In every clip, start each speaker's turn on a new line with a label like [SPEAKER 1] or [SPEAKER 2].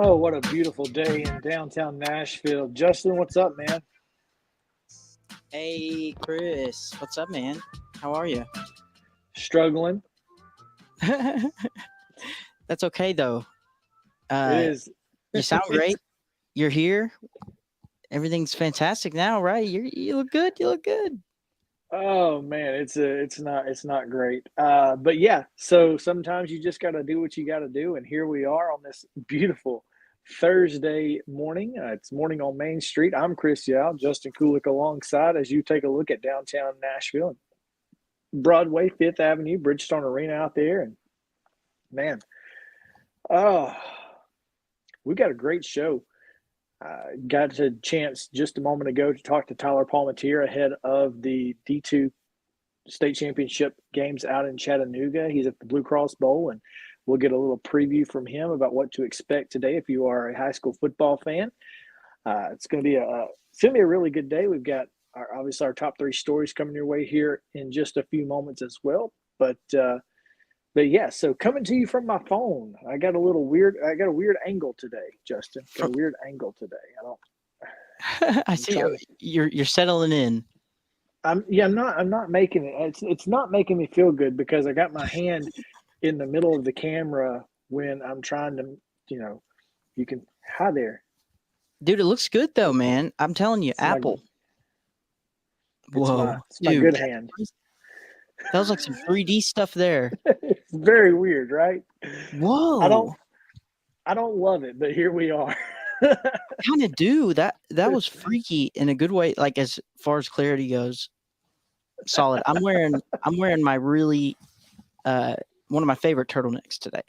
[SPEAKER 1] Oh, what a beautiful day in downtown Nashville. Justin, what's up, man?
[SPEAKER 2] Hey, Chris. What's up, man? How are you?
[SPEAKER 1] Struggling.
[SPEAKER 2] That's okay, though.
[SPEAKER 1] It
[SPEAKER 2] Uh,
[SPEAKER 1] is.
[SPEAKER 2] you sound
[SPEAKER 1] It's,
[SPEAKER 2] great. You're here. Everything's fantastic now, right? You look good. You look good.
[SPEAKER 1] oh man, it's not great. But yeah, so sometimes you just got to do what you got to do, and here we are on this beautiful Thursday morning. It's morning on Main Street. I'm Chris Yao, Justin Kulik alongside as you take a look at downtown Nashville, Broadway, Fifth Avenue, Bridgestone Arena out there, and man, oh, we got a great show. Got a chance just a moment ago to talk to Tyler Palmatier ahead of the D2 state championship games out in Chattanooga. He's at the Blue Cross Bowl, and we'll get a little preview from him about what to expect today if you are a high school football fan. It's going to be a really good day. We've got obviously our top three stories coming your way here in just a few moments as well. But yeah, so coming to you from my phone, I got a weird angle today, Justin. Got a
[SPEAKER 2] From,
[SPEAKER 1] weird angle today.
[SPEAKER 2] I
[SPEAKER 1] I'm
[SPEAKER 2] see.
[SPEAKER 1] trying to.
[SPEAKER 2] You're settling in.
[SPEAKER 1] I'm not making it. It's not making me feel good because I got my hand in the middle of the camera when I'm trying to, you know, you can. Hi there.
[SPEAKER 2] Dude, it looks good, though, man. I'm telling you,
[SPEAKER 1] It's my
[SPEAKER 2] Apple.
[SPEAKER 1] it's my
[SPEAKER 2] Whoa.
[SPEAKER 1] it's my
[SPEAKER 2] Dude,
[SPEAKER 1] good hand.
[SPEAKER 2] that was like some 3D stuff there.
[SPEAKER 1] It's very weird, right? I don't
[SPEAKER 2] Whoa.
[SPEAKER 1] I don't love it, but here we are.
[SPEAKER 2] Kind of do. That was freaky in a good way, like as far as clarity goes. Solid. I'm wearing my really one of my favorite turtlenecks today.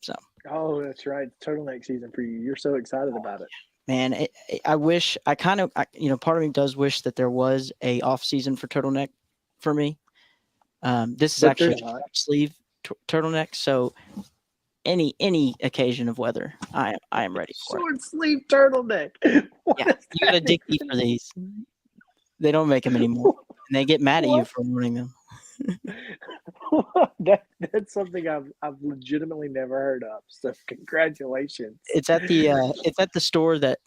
[SPEAKER 2] So,
[SPEAKER 1] Oh, that's right. Turtleneck season for you. You're so excited about it.
[SPEAKER 2] man, I wish part of me does wish that there was a off season for turtleneck for me. This is
[SPEAKER 1] But
[SPEAKER 2] actually
[SPEAKER 1] there's
[SPEAKER 2] a
[SPEAKER 1] not.
[SPEAKER 2] short sleeve turtleneck, so any occasion of weather, I am ready for it.
[SPEAKER 1] Short sleeve turtleneck. What
[SPEAKER 2] Yeah,
[SPEAKER 1] does
[SPEAKER 2] you got
[SPEAKER 1] that
[SPEAKER 2] to dig deep for
[SPEAKER 1] even
[SPEAKER 2] these. They don't make them anymore, and they get mad at you
[SPEAKER 1] what?
[SPEAKER 2] for ruining them.
[SPEAKER 1] That's something I've legitimately never heard of. So congratulations.
[SPEAKER 2] It's at the store that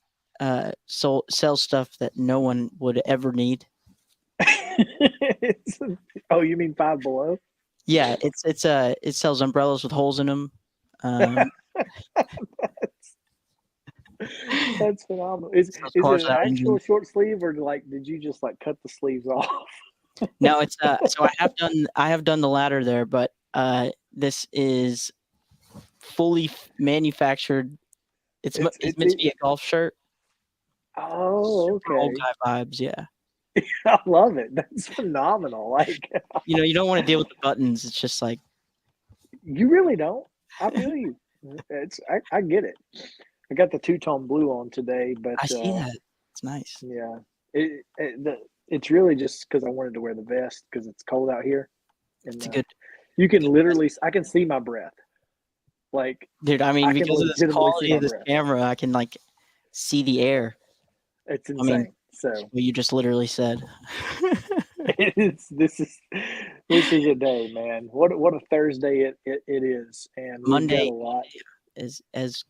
[SPEAKER 2] sells stuff that no one would ever need.
[SPEAKER 1] It's, oh, you mean Five Below?
[SPEAKER 2] Yeah, it sells umbrellas with holes in them. Um,
[SPEAKER 1] That's phenomenal. Is
[SPEAKER 2] sells
[SPEAKER 1] is it
[SPEAKER 2] cars
[SPEAKER 1] an
[SPEAKER 2] without
[SPEAKER 1] actual
[SPEAKER 2] engines.
[SPEAKER 1] short sleeve or like did you just like cut the sleeves off?
[SPEAKER 2] No, it's so I have done the latter there, but this is fully manufactured.
[SPEAKER 1] It's
[SPEAKER 2] It's
[SPEAKER 1] it's
[SPEAKER 2] meant to be
[SPEAKER 1] it,
[SPEAKER 2] a golf shirt.
[SPEAKER 1] oh,
[SPEAKER 2] Super old
[SPEAKER 1] okay.
[SPEAKER 2] guy vibes, yeah.
[SPEAKER 1] I love it. That's phenomenal. Like
[SPEAKER 2] You don't want to deal with the buttons. It's just like
[SPEAKER 1] you really don't. I feel you. I get it. I got the two-tone blue on today, but
[SPEAKER 2] I see that. It's nice.
[SPEAKER 1] yeah, it's really just because I wanted to wear the vest because it's cold out here, and
[SPEAKER 2] It's a good,
[SPEAKER 1] you can
[SPEAKER 2] good
[SPEAKER 1] literally I can see my breath. Like
[SPEAKER 2] dude. I mean,
[SPEAKER 1] I can
[SPEAKER 2] because of this
[SPEAKER 1] legitimately see
[SPEAKER 2] quality
[SPEAKER 1] my
[SPEAKER 2] of this
[SPEAKER 1] breath.
[SPEAKER 2] camera, I can like see the air.
[SPEAKER 1] It's
[SPEAKER 2] I mean,
[SPEAKER 1] insane. So
[SPEAKER 2] what you just literally said.
[SPEAKER 1] it is. This is a day, man. What a Thursday it is, and we've got
[SPEAKER 2] Monday
[SPEAKER 1] a lot.
[SPEAKER 2] is as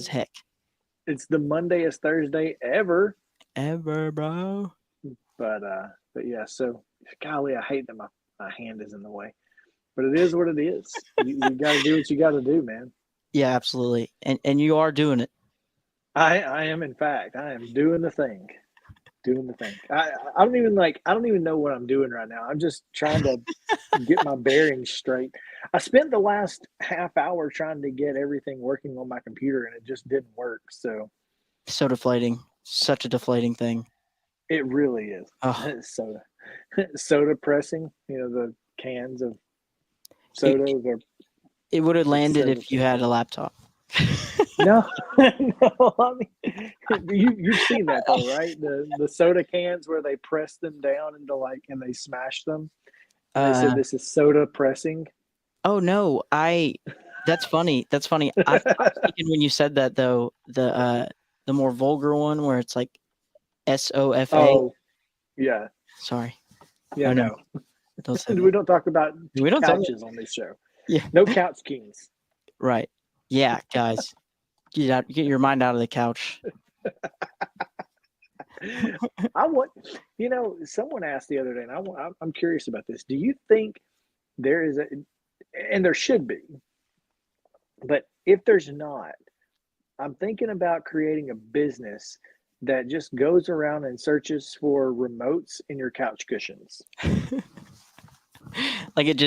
[SPEAKER 2] heck
[SPEAKER 1] It's the Mondayest Thursday ever,
[SPEAKER 2] ever, bro.
[SPEAKER 1] but yeah. So golly, I hate that my hand is in the way, but it is what it is. You got to do what you got to do, man.
[SPEAKER 2] Yeah, absolutely. And you are doing it.
[SPEAKER 1] I am in fact I am doing the thing. Doing the thing. I don't even know what I'm doing right now. I'm just trying to get my bearings straight. I spent the last half hour trying to get everything working on my computer and it just didn't work. So
[SPEAKER 2] So deflating. Such a deflating thing.
[SPEAKER 1] it really is.
[SPEAKER 2] Oh,
[SPEAKER 1] Soda. Soda pressing, the cans of
[SPEAKER 2] it,
[SPEAKER 1] soda are
[SPEAKER 2] it would have
[SPEAKER 1] it's
[SPEAKER 2] landed
[SPEAKER 1] so
[SPEAKER 2] if you had a laptop.
[SPEAKER 1] no, no. I mean, you've seen that though, right? The soda cans where they press them down into and they smash them, and they said
[SPEAKER 2] Uh,
[SPEAKER 1] this is soda pressing.
[SPEAKER 2] oh no, that's funny. That's funny. I was thinking when you said that though, the more vulgar one where it's like SOFA.
[SPEAKER 1] Oh, yeah,
[SPEAKER 2] Sorry.
[SPEAKER 1] yeah.
[SPEAKER 2] Oh no,
[SPEAKER 1] No,
[SPEAKER 2] don't say
[SPEAKER 1] we
[SPEAKER 2] that.
[SPEAKER 1] don't talk about
[SPEAKER 2] We don't say that.
[SPEAKER 1] couches on this show.
[SPEAKER 2] Yeah.
[SPEAKER 1] No couch kings.
[SPEAKER 2] Right. Yeah, guys. Get your mind out of the couch.
[SPEAKER 1] I want, someone asked the other day, and I'm curious about this. Do you think there is and there should be, but if there's not, I'm thinking about creating a business that just goes around and searches for remotes in your couch cushions.
[SPEAKER 2] Like it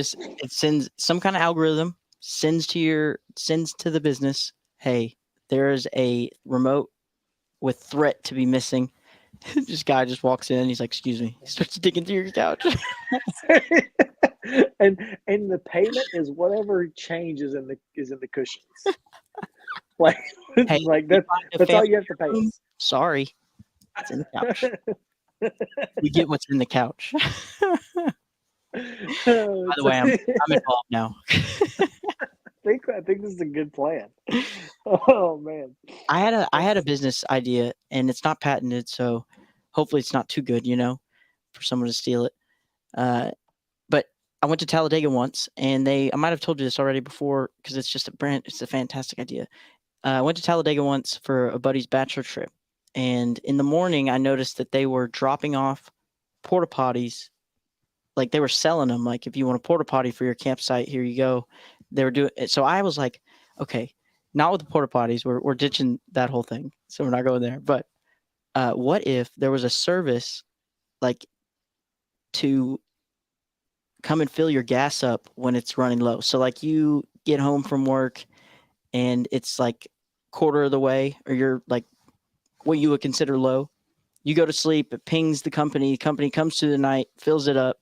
[SPEAKER 2] sends some kind of algorithm, sends to the business, hey, there is a remote with threat to be missing. This guy just walks in, he's like, excuse me. He starts digging through your couch.
[SPEAKER 1] and the payment is whatever change is in the cushions. Like,
[SPEAKER 2] Hey,
[SPEAKER 1] like that's all you have to pay us.
[SPEAKER 2] Sorry. It's in the couch. We get what's in the couch. By the way, I'm involved now.
[SPEAKER 1] I think this is a good plan. Oh man.
[SPEAKER 2] I had a business idea, and it's not patented, so hopefully it's not too good, for someone to steal it. But I went to Talladega once, and I might have told you this already before because it's a fantastic idea. I went to Talladega once for a buddy's bachelor trip, and in the morning I noticed that they were dropping off porta potties. Like they were selling them. Like if you want a porta potty for your campsite, here you go. They were doing it. So I was like, okay, not with the porta potties. We're ditching that whole thing. So we're not going there. But what if there was a service like to come and fill your gas up when it's running low? So like you get home from work and it's like quarter of the way, or you're like what you would consider low. You go to sleep, it pings the company comes to the night, fills it up,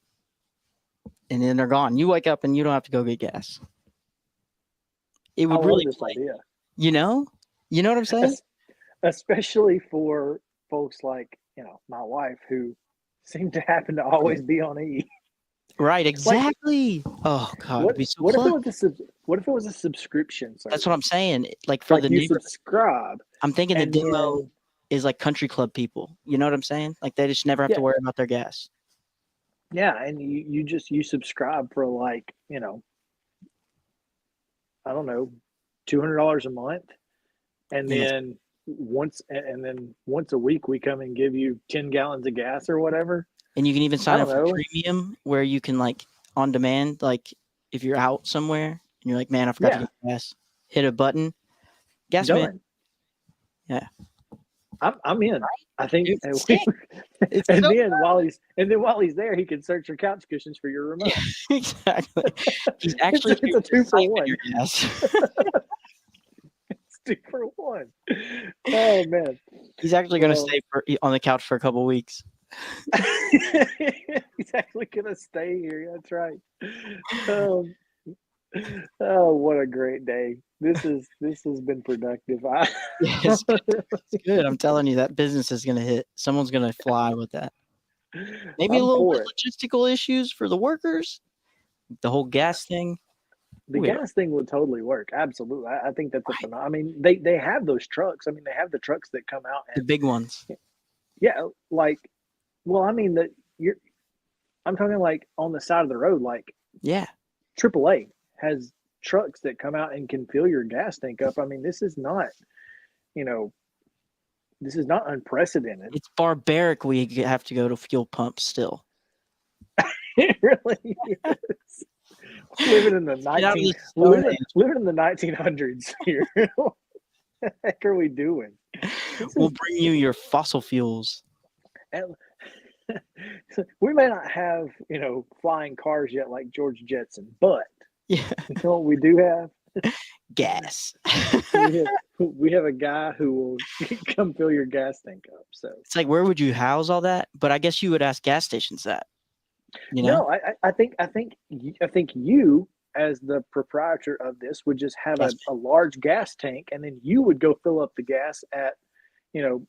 [SPEAKER 2] and then they're gone. You wake up and you don't have to go get gas. It would really
[SPEAKER 1] this idea.
[SPEAKER 2] You know what I'm saying?
[SPEAKER 1] Especially for folks like, my wife, who seem to happen to always be on E.
[SPEAKER 2] Right, exactly. Like, oh God,
[SPEAKER 1] what,
[SPEAKER 2] it'd be so
[SPEAKER 1] what if it was a subscription service?
[SPEAKER 2] That's what I'm saying. Like for
[SPEAKER 1] like
[SPEAKER 2] the
[SPEAKER 1] you subscribe.
[SPEAKER 2] I'm thinking the demo is like country club people. You know what I'm saying? Like they just never have to worry about their gas.
[SPEAKER 1] Yeah, and you subscribe for like, I don't know, $200 a month, and then once a week we come and give you 10 gallons of gas or whatever.
[SPEAKER 2] And you can even sign up for premium, where you can like on demand, like if you're out somewhere and you're like, man, I forgot to get gas, hit a button, gas man. Yeah,
[SPEAKER 1] I'm in. Right? I think, and
[SPEAKER 2] then
[SPEAKER 1] while he's there, he can search your couch cushions for your remote.
[SPEAKER 2] Exactly. He's actually
[SPEAKER 1] it's a 2-for-1.
[SPEAKER 2] Yes.
[SPEAKER 1] It's 2-for-1. Oh man.
[SPEAKER 2] He's actually going to stay on the couch for a couple of weeks.
[SPEAKER 1] He's actually going to stay here. That's right. Oh, what a great day. This has been productive.
[SPEAKER 2] It's good. I'm telling you, that business is going to hit. Someone's going to fly with that. Maybe a little bit logistical issues for the workers. The whole gas thing.
[SPEAKER 1] The gas thing would totally work. Absolutely. I think that's a phenomenon. I mean, they have those trucks. I mean, they have the trucks that come out.
[SPEAKER 2] The big ones.
[SPEAKER 1] Yeah. Like, well, I mean, I'm talking like on the side of the road, like AAA has trucks that come out and can fill your gas tank up. I mean, this is not unprecedented.
[SPEAKER 2] It's barbaric. We have to go to fuel pumps still.
[SPEAKER 1] It really is. Living in the 1900s here. What the heck are we doing?
[SPEAKER 2] We'll bring you your fossil fuels.
[SPEAKER 1] And we may not have, flying cars yet like George Jetson, but you know what we do have?
[SPEAKER 2] Gas.
[SPEAKER 1] we have a guy who will come fill your gas tank up. So
[SPEAKER 2] it's like, where would you house all that? But I guess you would ask gas stations that.
[SPEAKER 1] No, I think you, as the proprietor of this, would just have a large gas tank, and then you would go fill up the gas and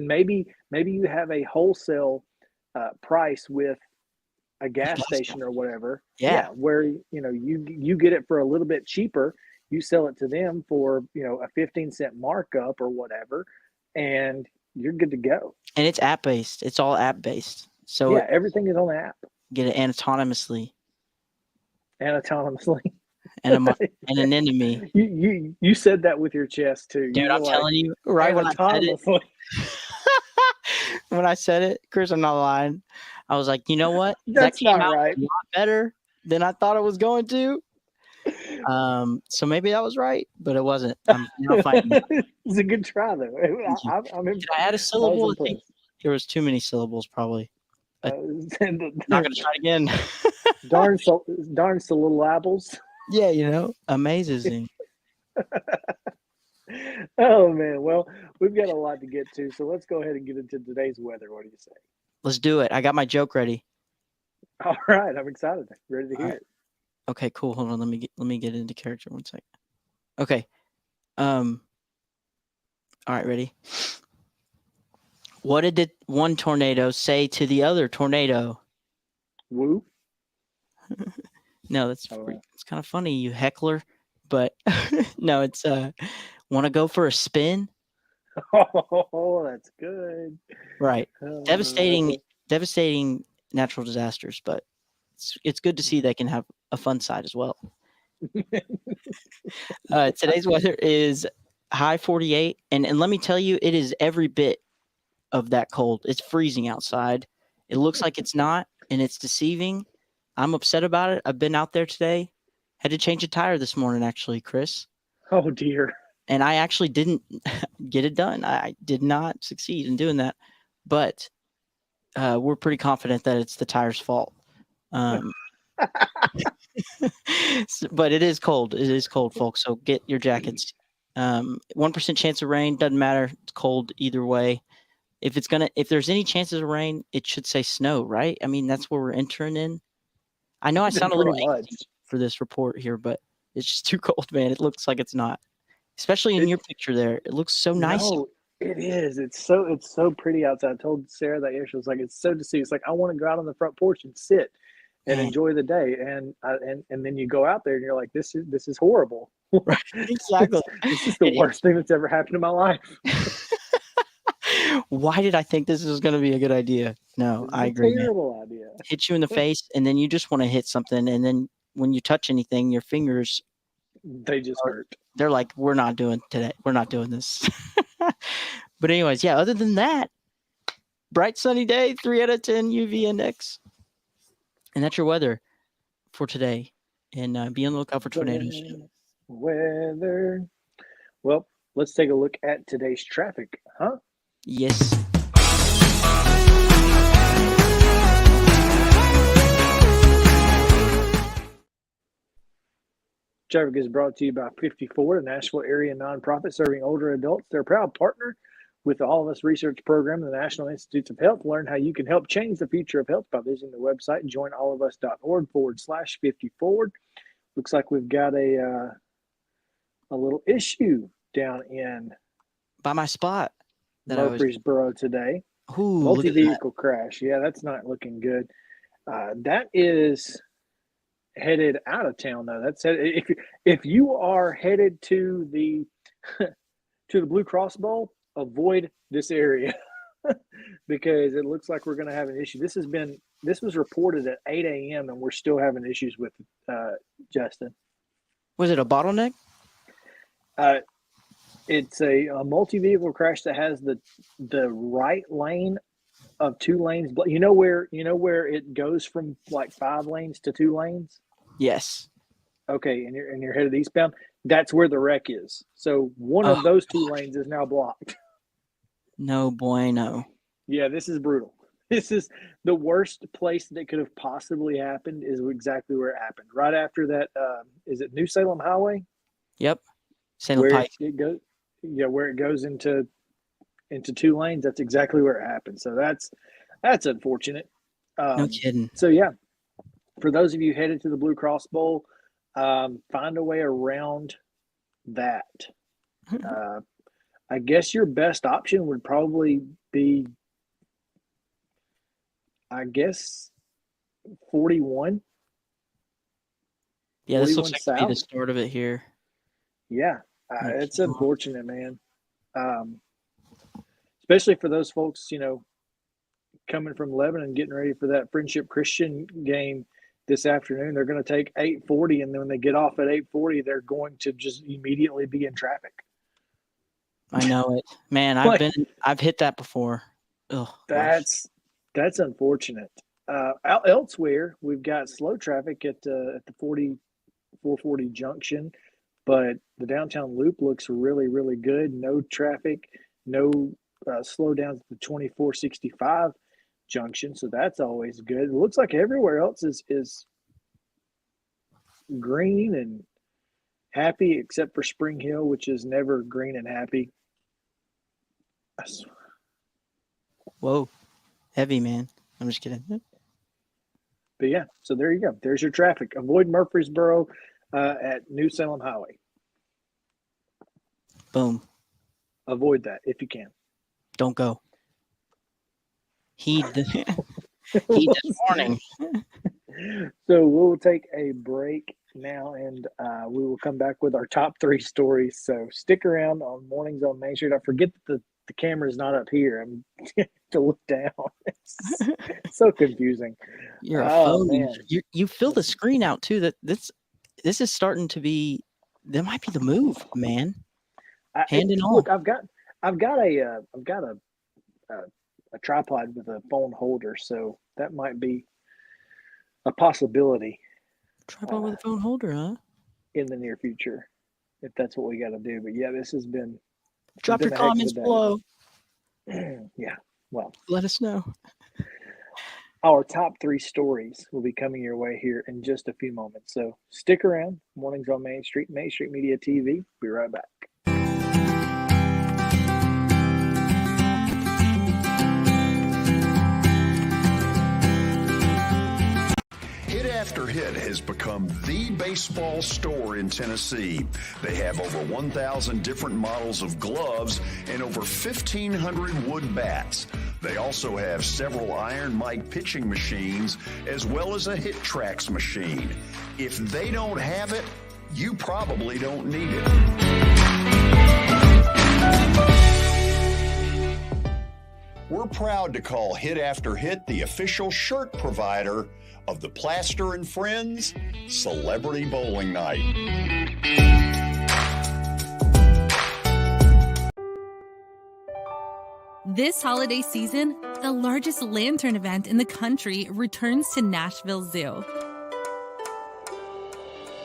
[SPEAKER 1] maybe you have a wholesale price with a gas station or whatever.
[SPEAKER 2] Yeah,
[SPEAKER 1] where you get it for a little bit cheaper. You sell it to them for a 15-cent markup or whatever, and you're good to go.
[SPEAKER 2] And it's app based. It's all app based. So
[SPEAKER 1] everything is on the app.
[SPEAKER 2] Get it autonomously.
[SPEAKER 1] Autonomously.
[SPEAKER 2] and and an enemy.
[SPEAKER 1] You said that with your chest too.
[SPEAKER 2] Dude,
[SPEAKER 1] You were
[SPEAKER 2] I'm
[SPEAKER 1] like
[SPEAKER 2] telling you, right when I said it,
[SPEAKER 1] anatomically.
[SPEAKER 2] when I said it, Chris, I'm not lying. I was like, you know what? That
[SPEAKER 1] That's
[SPEAKER 2] came
[SPEAKER 1] not
[SPEAKER 2] out
[SPEAKER 1] right.
[SPEAKER 2] a lot better than I thought it was going to. So maybe that was right, but it wasn't. I'm now fighting.
[SPEAKER 1] It's a good try though.
[SPEAKER 2] Thank you.
[SPEAKER 1] I'm
[SPEAKER 2] Did I add a
[SPEAKER 1] I was
[SPEAKER 2] syllable? I think
[SPEAKER 1] impressed.
[SPEAKER 2] there was too many syllables, probably.
[SPEAKER 1] Uh,
[SPEAKER 2] Not gonna try it again.
[SPEAKER 1] darn so little apples.
[SPEAKER 2] Yeah, amazing.
[SPEAKER 1] Oh man, well, we've got a lot to get to, so let's go ahead and get into today's weather. What do you say?
[SPEAKER 2] Let's do it. I got my joke ready.
[SPEAKER 1] All right, I'm excited. Ready to
[SPEAKER 2] All
[SPEAKER 1] hear
[SPEAKER 2] right.
[SPEAKER 1] it.
[SPEAKER 2] Okay, cool. Hold on. Let me get into character 1 second. Okay. All right, ready? What did one tornado say to the other tornado?
[SPEAKER 1] Woo.
[SPEAKER 2] No, that's
[SPEAKER 1] Oh,
[SPEAKER 2] it's kind of funny, you heckler. But no, it's want to go for a spin?
[SPEAKER 1] oh, that's good.
[SPEAKER 2] Right. Devastating,
[SPEAKER 1] Okay.
[SPEAKER 2] devastating natural disasters, but it's good to see they can have a fun side as well. Today's weather is high 48, and let me tell you, it is every bit of that cold. It's freezing outside. It looks like it's not, and it's deceiving. I'm upset about it. I've been out there today. Had to change a tire this morning, actually, Chris.
[SPEAKER 1] Oh dear.
[SPEAKER 2] And I actually didn't get it done. I did not succeed in doing that. But we're pretty confident that it's the tire's fault. But it is cold. It is cold, folks. So get your jackets. 1% chance of rain. Doesn't matter. It's cold either way. If there's any chances of rain, it should say snow, right? I mean, that's where we're entering in. I know I sound a little
[SPEAKER 1] Pretty
[SPEAKER 2] angsty
[SPEAKER 1] much.
[SPEAKER 2] for this report here, but it's just too cold, man. It looks like it's not. Especially in your picture there. It looks so nice.
[SPEAKER 1] No, it is. It's so pretty outside. I told Sarah that yesterday. She was like, it's so deceiving. It's like I want to go out on the front porch and sit and
[SPEAKER 2] Man.
[SPEAKER 1] enjoy the day. And then you go out there and you're like, this is horrible.
[SPEAKER 2] Right, exactly.
[SPEAKER 1] This is the worst thing that's ever happened in my life.
[SPEAKER 2] Why did I think this was going to be a good idea? No, I agree, man.
[SPEAKER 1] Terrible idea.
[SPEAKER 2] Hit you in the face, and then you just want to hit something, and then when you touch anything, your fingers
[SPEAKER 1] They just hurt.
[SPEAKER 2] They're like, we're not doing today. We're not doing this. But anyways, yeah. Other than that, bright sunny day, 3 out of 10 UV index, and that's your weather for today. And be on the lookout for tornadoes.
[SPEAKER 1] Weather. Well, let's take a look at today's traffic, huh?
[SPEAKER 2] Yes.
[SPEAKER 1] Traffic is brought to you by 54, a Nashville area nonprofit serving older adults. They're a proud partner with the All of Us research program and the National Institutes of Health. Learn how you can help change the future of health by visiting the website joinallofus.org/50forward. Looks like we've got a little issue down in
[SPEAKER 2] by my spot.
[SPEAKER 1] Murfreesboro today.
[SPEAKER 2] Ooh,
[SPEAKER 1] multi-vehicle crash. Yeah, that's not looking good. That is headed out of town though. That's if you are headed to the to the Blue Cross Bowl, avoid this area because it looks like we're going to have an issue. This was reported at 8 a.m. and we're still having issues with Justin.
[SPEAKER 2] Was it a bottleneck?
[SPEAKER 1] It's a multi-vehicle crash that has the right lane of 2 lanes. But you know where it goes from like 5 lanes to 2 lanes?
[SPEAKER 2] Yes.
[SPEAKER 1] Okay, and you're headed eastbound. That's where the wreck is. So one of those 2 lanes is now blocked.
[SPEAKER 2] No bueno.
[SPEAKER 1] Yeah, this is brutal. This is the worst place that could have possibly happened. Is exactly where it happened. Right after that, is it New Salem Highway?
[SPEAKER 2] Yep. Salem Pike.
[SPEAKER 1] It goes. Yeah, where it goes into 2 lanes. That's exactly where it happened. So that's unfortunate.
[SPEAKER 2] No kidding.
[SPEAKER 1] So yeah, for those of you headed to the Blue Cross Bowl, find a way around that. I guess your best option would probably be, 41.
[SPEAKER 2] Yeah, this looks
[SPEAKER 1] 41
[SPEAKER 2] like
[SPEAKER 1] south.
[SPEAKER 2] to be the start of it here.
[SPEAKER 1] Yeah, it's unfortunate, man. Especially for those folks, coming from Lebanon, getting ready for that Friendship Christian game this afternoon. They're going to take 840, and then when they get off at 840, they're going to just immediately be in traffic.
[SPEAKER 2] I know it, man. I've hit that before. Oh,
[SPEAKER 1] that's unfortunate. Elsewhere, we've got slow traffic at the 440 junction, but the downtown loop looks really, really good. No traffic, no slowdowns at the 2465 junction, so that's always good. It looks like everywhere else is green and happy, except for Spring Hill, which is never green and happy.
[SPEAKER 2] Whoa, heavy, man. I'm just kidding.
[SPEAKER 1] But yeah, so there you go. There's your traffic. Avoid Murfreesboro at New Salem Highway.
[SPEAKER 2] Boom.
[SPEAKER 1] Avoid that if you can.
[SPEAKER 2] Don't go. Heed this warning.
[SPEAKER 1] So we'll take a break now, and we will come back with our top 3 stories. So stick around on Mornings on Main Street. I forget that the camera's not up here. I'm to look down. It's so confusing.
[SPEAKER 2] You're a phone. You fill the screen out too. This is starting to be. That might be the move, man. Hand in all.
[SPEAKER 1] Look, I've got a tripod with a phone holder, so that might be a possibility.
[SPEAKER 2] Tripod with a phone holder, huh?
[SPEAKER 1] In the near future, if that's what we got to do. But yeah, this has been.
[SPEAKER 2] Drop your comments below.
[SPEAKER 1] Yeah, well,
[SPEAKER 2] let us know.
[SPEAKER 1] Our top 3 stories will be coming your way here in just a few moments. So stick around. Mornings on Main Street Media TV. Be right back.
[SPEAKER 3] Hit After Hit has become the baseball store in Tennessee. They have over 1,000 different models of gloves and over 1,500 wood bats. They also have several Iron Mike pitching machines as well as a Hit Trax machine. If they don't have it, you probably don't need it. We're proud to call Hit After Hit the official shirt provider of the Plaster and Friends Celebrity Bowling Night.
[SPEAKER 4] This holiday season, the largest lantern event in the country returns to Nashville Zoo.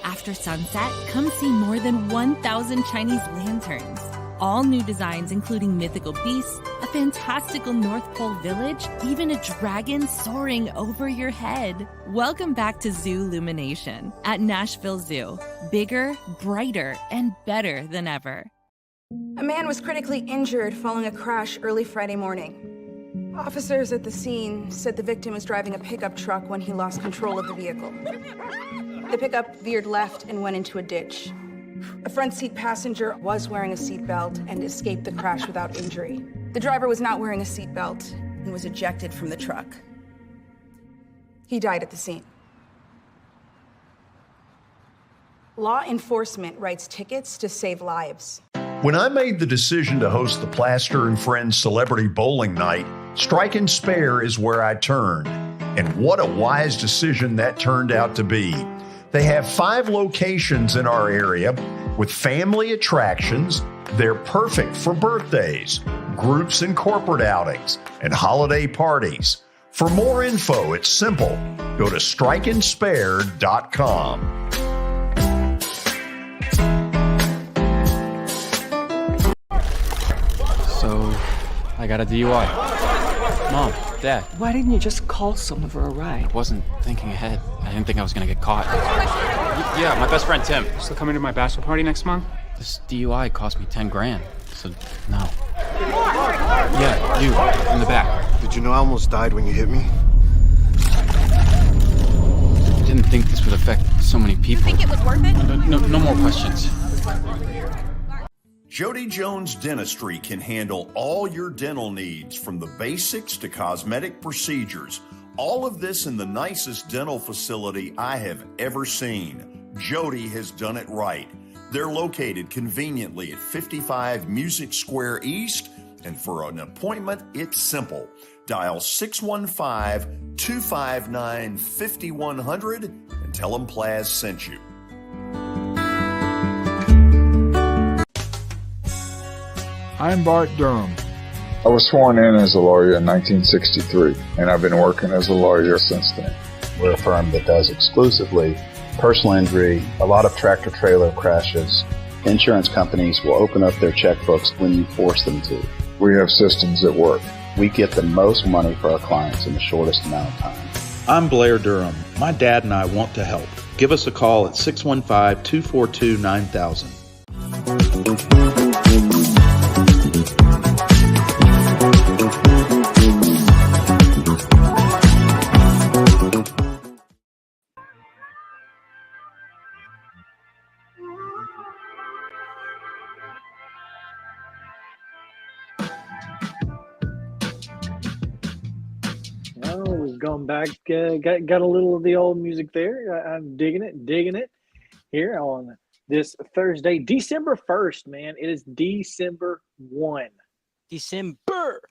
[SPEAKER 4] After sunset, come see more than 1,000 Chinese lanterns. All new designs including mythical beasts, a fantastical North Pole village, even a dragon soaring over your head. Welcome back to Zoo Illumination at Nashville Zoo. Bigger, brighter, and better than ever.
[SPEAKER 5] A man was critically injured following a crash early Friday morning. Officers at the scene said the victim was driving a pickup truck when he lost control of the vehicle. The pickup veered left and went into a ditch. A front seat passenger was wearing a seatbelt and escaped the crash without injury. The driver was not wearing a seatbelt and was ejected from the truck. He died at the scene. Law enforcement writes tickets to save lives.
[SPEAKER 3] When I made the decision to host the Plaster and Friends Celebrity Bowling Night, Strike and Spare is where I turned. And what a wise decision that turned out to be. They have 5 locations in our area with family attractions. They're perfect for birthdays, groups and corporate outings, and holiday parties. For more info, it's simple. Go to strikeandspare.com.
[SPEAKER 6] So, I got a DUI. Mom, Dad.
[SPEAKER 7] Why didn't you just call someone for a ride?
[SPEAKER 6] I wasn't thinking ahead. I didn't think I was gonna get caught. Yeah, my best friend Tim.
[SPEAKER 8] Still coming to my bachelor party next month?
[SPEAKER 6] This DUI cost me 10 grand, so no. Yeah, you, in the back.
[SPEAKER 9] Did you know I almost died when you hit me?
[SPEAKER 6] I didn't think this would affect so many people.
[SPEAKER 4] You think it was worth it?
[SPEAKER 6] No more questions.
[SPEAKER 3] Jody Jones Dentistry can handle all your dental needs, from the basics to cosmetic procedures. All of this in the nicest dental facility I have ever seen. Jody has done it right. They're located conveniently at 55 Music Square East, and for an appointment, it's simple. Dial 615-259-5100 and tell them Plaz sent you.
[SPEAKER 10] I'm Bart Durham.
[SPEAKER 11] I was sworn in as a lawyer in 1963, and I've been working as a lawyer since then.
[SPEAKER 12] We're a firm that does exclusively personal injury, a lot of tractor-trailer crashes. Insurance companies will open up their checkbooks when you force them to.
[SPEAKER 11] We have systems that work.
[SPEAKER 12] We get the most money for our clients in the shortest amount of time.
[SPEAKER 13] I'm Blair Durham. My dad and I want to help. Give us a call at 615-242-9000.
[SPEAKER 1] We've gone back, got a little of the old music there. I'm digging it here on this Thursday, December 1st, man. It is December 1.
[SPEAKER 2] December.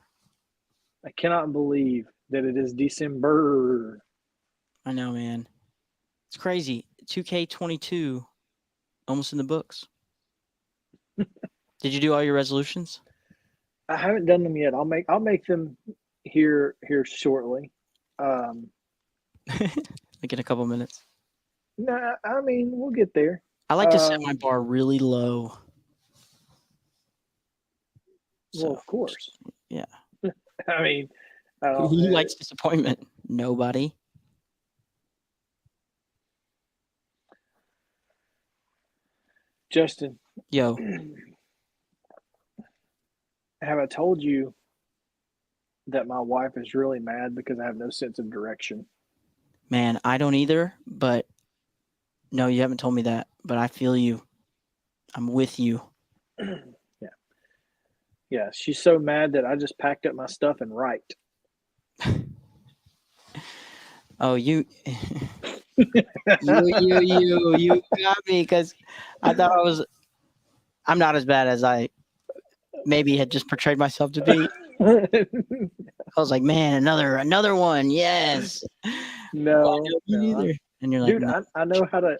[SPEAKER 1] I cannot believe that it is December.
[SPEAKER 2] I know, man. It's crazy. 2K22, almost in the books. Did you do all your resolutions?
[SPEAKER 1] I haven't done them yet. I'll make them here shortly.
[SPEAKER 2] Like in a couple minutes.
[SPEAKER 1] No, I mean, we'll get there.
[SPEAKER 2] I like to set my bar really low.
[SPEAKER 1] Well, of course.
[SPEAKER 2] Yeah.
[SPEAKER 1] I mean,
[SPEAKER 2] who likes disappointment? Nobody.
[SPEAKER 1] Justin.
[SPEAKER 2] Yo.
[SPEAKER 1] Have I told you that my wife is really mad because I have no sense of direction?
[SPEAKER 2] Man, I don't either, but no, you haven't told me that, but I feel you. I'm with you.
[SPEAKER 1] Yeah, she's so mad that I just packed up my stuff and write.
[SPEAKER 2] Oh, you got me, because I thought I'm not as bad as I maybe had just portrayed myself to be. I was like, man, another one, yes.
[SPEAKER 1] No,
[SPEAKER 2] either. And you're like,
[SPEAKER 1] dude, no. I know how to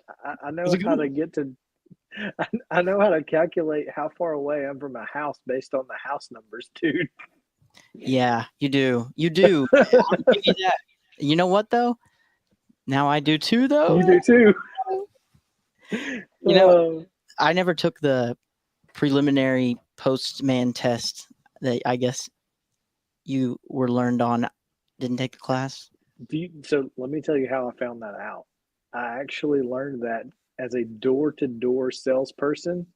[SPEAKER 1] I know how to calculate how far away I'm from a house based on the house numbers, dude.
[SPEAKER 2] Yeah, you do. I'll give you that. You know what though? Now I do too, though.
[SPEAKER 1] You do too.
[SPEAKER 2] You know, I never took the preliminary postman test that I guess you were learned on. Didn't take the class.
[SPEAKER 1] So let me tell you how I found that out. I actually learned that as a door-to-door salesperson.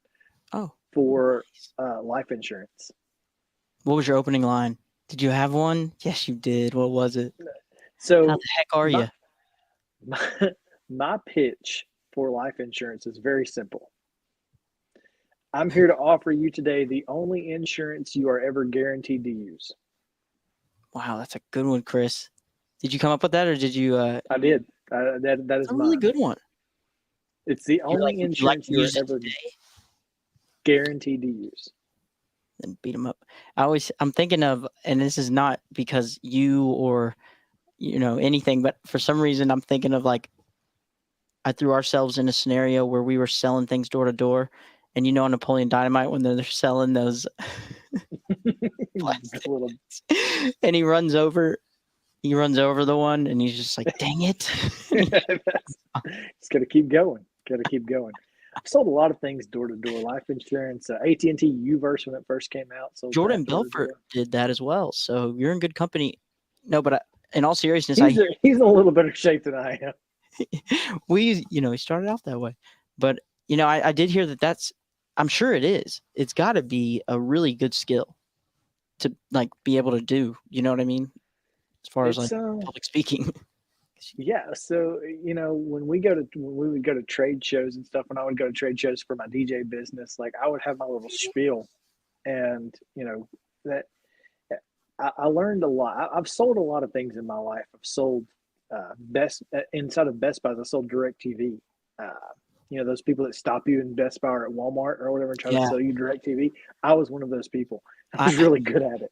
[SPEAKER 1] For life insurance.
[SPEAKER 2] What was your opening line? Did you have one? Yes, you did. What was it?
[SPEAKER 1] So
[SPEAKER 2] how the heck are you?
[SPEAKER 1] My pitch for life insurance is very simple. I'm here to offer you today the only insurance you are ever guaranteed to use.
[SPEAKER 2] Wow, that's a good one, Chris. Did you come up with that, or did you?
[SPEAKER 1] I did. That is
[SPEAKER 2] a really good one.
[SPEAKER 1] It's the only insurance you're ever guaranteed to use.
[SPEAKER 2] Then beat them up. I'm thinking of, and this is not because you or anything, but for some reason I'm thinking of like I threw ourselves in a scenario where we were selling things door to door, and on Napoleon Dynamite when they're selling those and he runs over the one, and he's just like, dang it.
[SPEAKER 1] He's got to keep going. I've sold a lot of things door to door. Life insurance, AT&T U-verse when it first came out. So
[SPEAKER 2] Jordan Belfort did that as well. So you're in good company. No, but in all seriousness,
[SPEAKER 1] he's in a little better shape than I am.
[SPEAKER 2] He started off that way, but I did hear that's. I'm sure it is. It's got to be a really good skill to like be able to do. You know what I mean? As far as like public speaking.
[SPEAKER 1] Yeah. So, when we would go to trade shows and stuff, when I would go to trade shows for my DJ business, like I would have my little spiel, and that I learned a lot. I've sold a lot of things in my life. I've sold inside of Best Buy. I sold DirecTV. Those people that stop you in Best Buy or at Walmart or whatever and try to sell you DirecTV. I was one of those people. I was really good at it.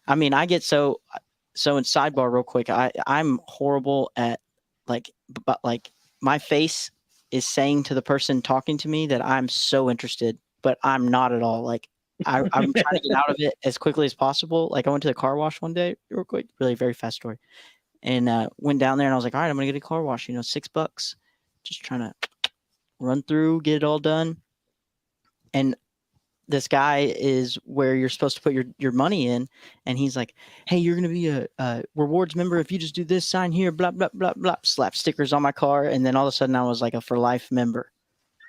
[SPEAKER 2] I mean, I get so in sidebar real quick. I'm horrible at but my face is saying to the person talking to me that I'm so interested, but I'm not at all. Like I'm trying to get out of it as quickly as possible. Like I went to the car wash one day, real quick, really very fast story, and went down there and I was like, all right, I'm gonna get a car wash. $6, just trying to run through, get it all done, and this guy is where you're supposed to put your money in, and he's like, hey, you're going to be a rewards member if you just do this, sign here, blah blah blah blah, slap stickers on my car, and then all of a sudden I was like a for life member.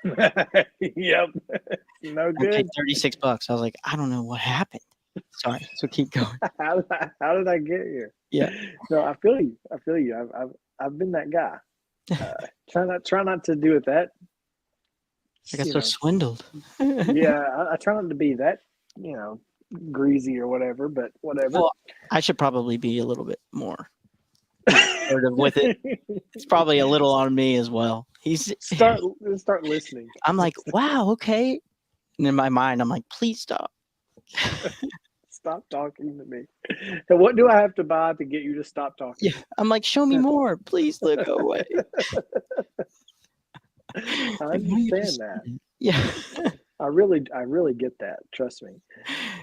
[SPEAKER 1] Yep. No
[SPEAKER 2] I paid
[SPEAKER 1] good.
[SPEAKER 2] $36. I was like, I don't know what happened. Sorry, so keep going.
[SPEAKER 1] How did I get here?
[SPEAKER 2] Yeah.
[SPEAKER 1] No, I feel you. I've been that guy. Try not to do it that.
[SPEAKER 2] I got so swindled.
[SPEAKER 1] Yeah, I try not to be that, greasy or whatever, but whatever.
[SPEAKER 2] Well, I should probably be a little bit more assertive with it. It's probably a little on me as well.
[SPEAKER 1] Start listening.
[SPEAKER 2] I'm like, wow, okay. And in my mind, I'm like, please stop.
[SPEAKER 1] Stop talking to me. And what do I have to buy to get you to stop talking?
[SPEAKER 2] Yeah, I'm like, show me more. Please let go away.
[SPEAKER 1] I understand that.
[SPEAKER 2] Yeah.
[SPEAKER 1] I really get that. Trust me.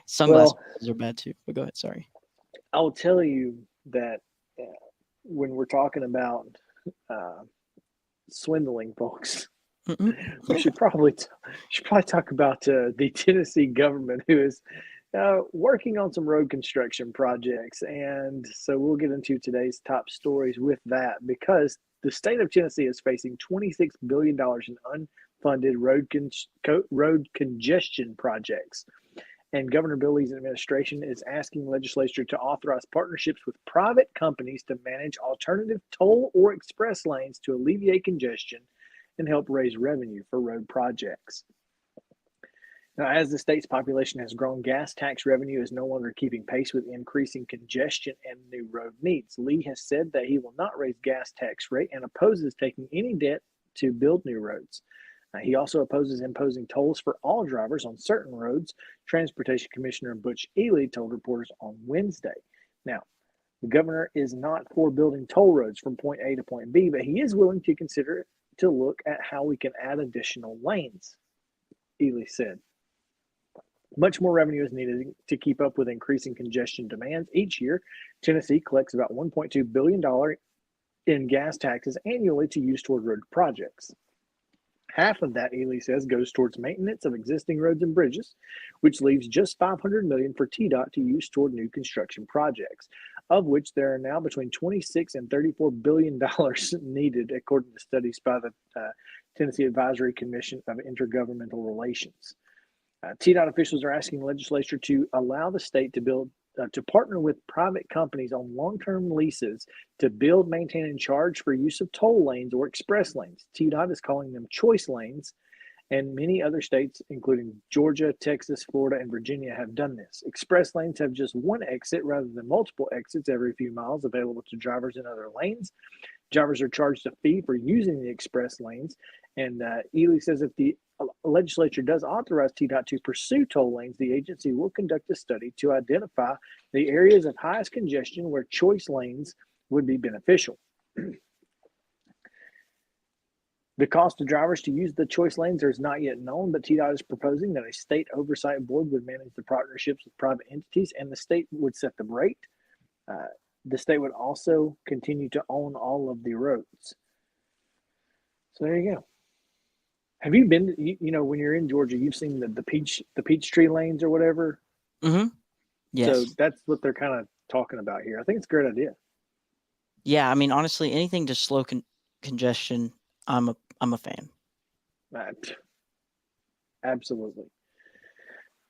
[SPEAKER 2] Sunglasses are bad too. But go ahead. Sorry.
[SPEAKER 1] I'll tell you that when we're talking about swindling folks, we should probably talk about the Tennessee government, who is working on some road construction projects. And so we'll get into today's top stories with that, because the state of Tennessee is facing $26 billion in unfunded road congestion projects. And Governor Bill Lee's administration is asking legislature to authorize partnerships with private companies to manage alternative toll or express lanes to alleviate congestion and help raise revenue for road projects. Now, as the state's population has grown, gas tax revenue is no longer keeping pace with increasing congestion and new road needs. Lee has said that he will not raise gas tax rate and opposes taking any debt to build new roads. He also opposes imposing tolls for all drivers on certain roads, Transportation Commissioner Butch Ely told reporters on Wednesday. Now, the governor is not for building toll roads from point A to point B, but he is willing to consider to look at how we can add additional lanes, Ely said. Much more revenue is needed to keep up with increasing congestion demands. Each year, Tennessee collects about $1.2 billion in gas taxes annually to use toward road projects. Half of that, Ely says, goes towards maintenance of existing roads and bridges, which leaves just $500 million for TDOT to use toward new construction projects, of which there are now between $26 and $34 billion needed, according to studies by the Tennessee Advisory Commission of Intergovernmental Relations. TDOT officials are asking the legislature to allow the state to partner with private companies on long-term leases to build, maintain, and charge for use of toll lanes or express lanes. TDOT is calling them choice lanes, and many other states, including Georgia, Texas, Florida, and Virginia, have done this. Express lanes have just one exit rather than multiple exits every few miles available to drivers in other lanes. Drivers are charged a fee for using the express lanes, and Ely says if the legislature does authorize TDOT to pursue toll lanes, the agency will conduct a study to identify the areas of highest congestion where choice lanes would be beneficial. The cost to drivers to use the choice lanes is not yet known, but TDOT is proposing that a state oversight board would manage the partnerships with private entities, and the state would set the rate. The state would also continue to own all of the roads. So there you go. Have you been, when you're in Georgia, you've seen the Peachtree lanes or whatever?
[SPEAKER 2] Mm-hmm. Yes.
[SPEAKER 1] So that's what they're kind of talking about here. I think it's a great idea.
[SPEAKER 2] Yeah, I mean, honestly, anything to slow congestion, I'm a fan.
[SPEAKER 1] Absolutely.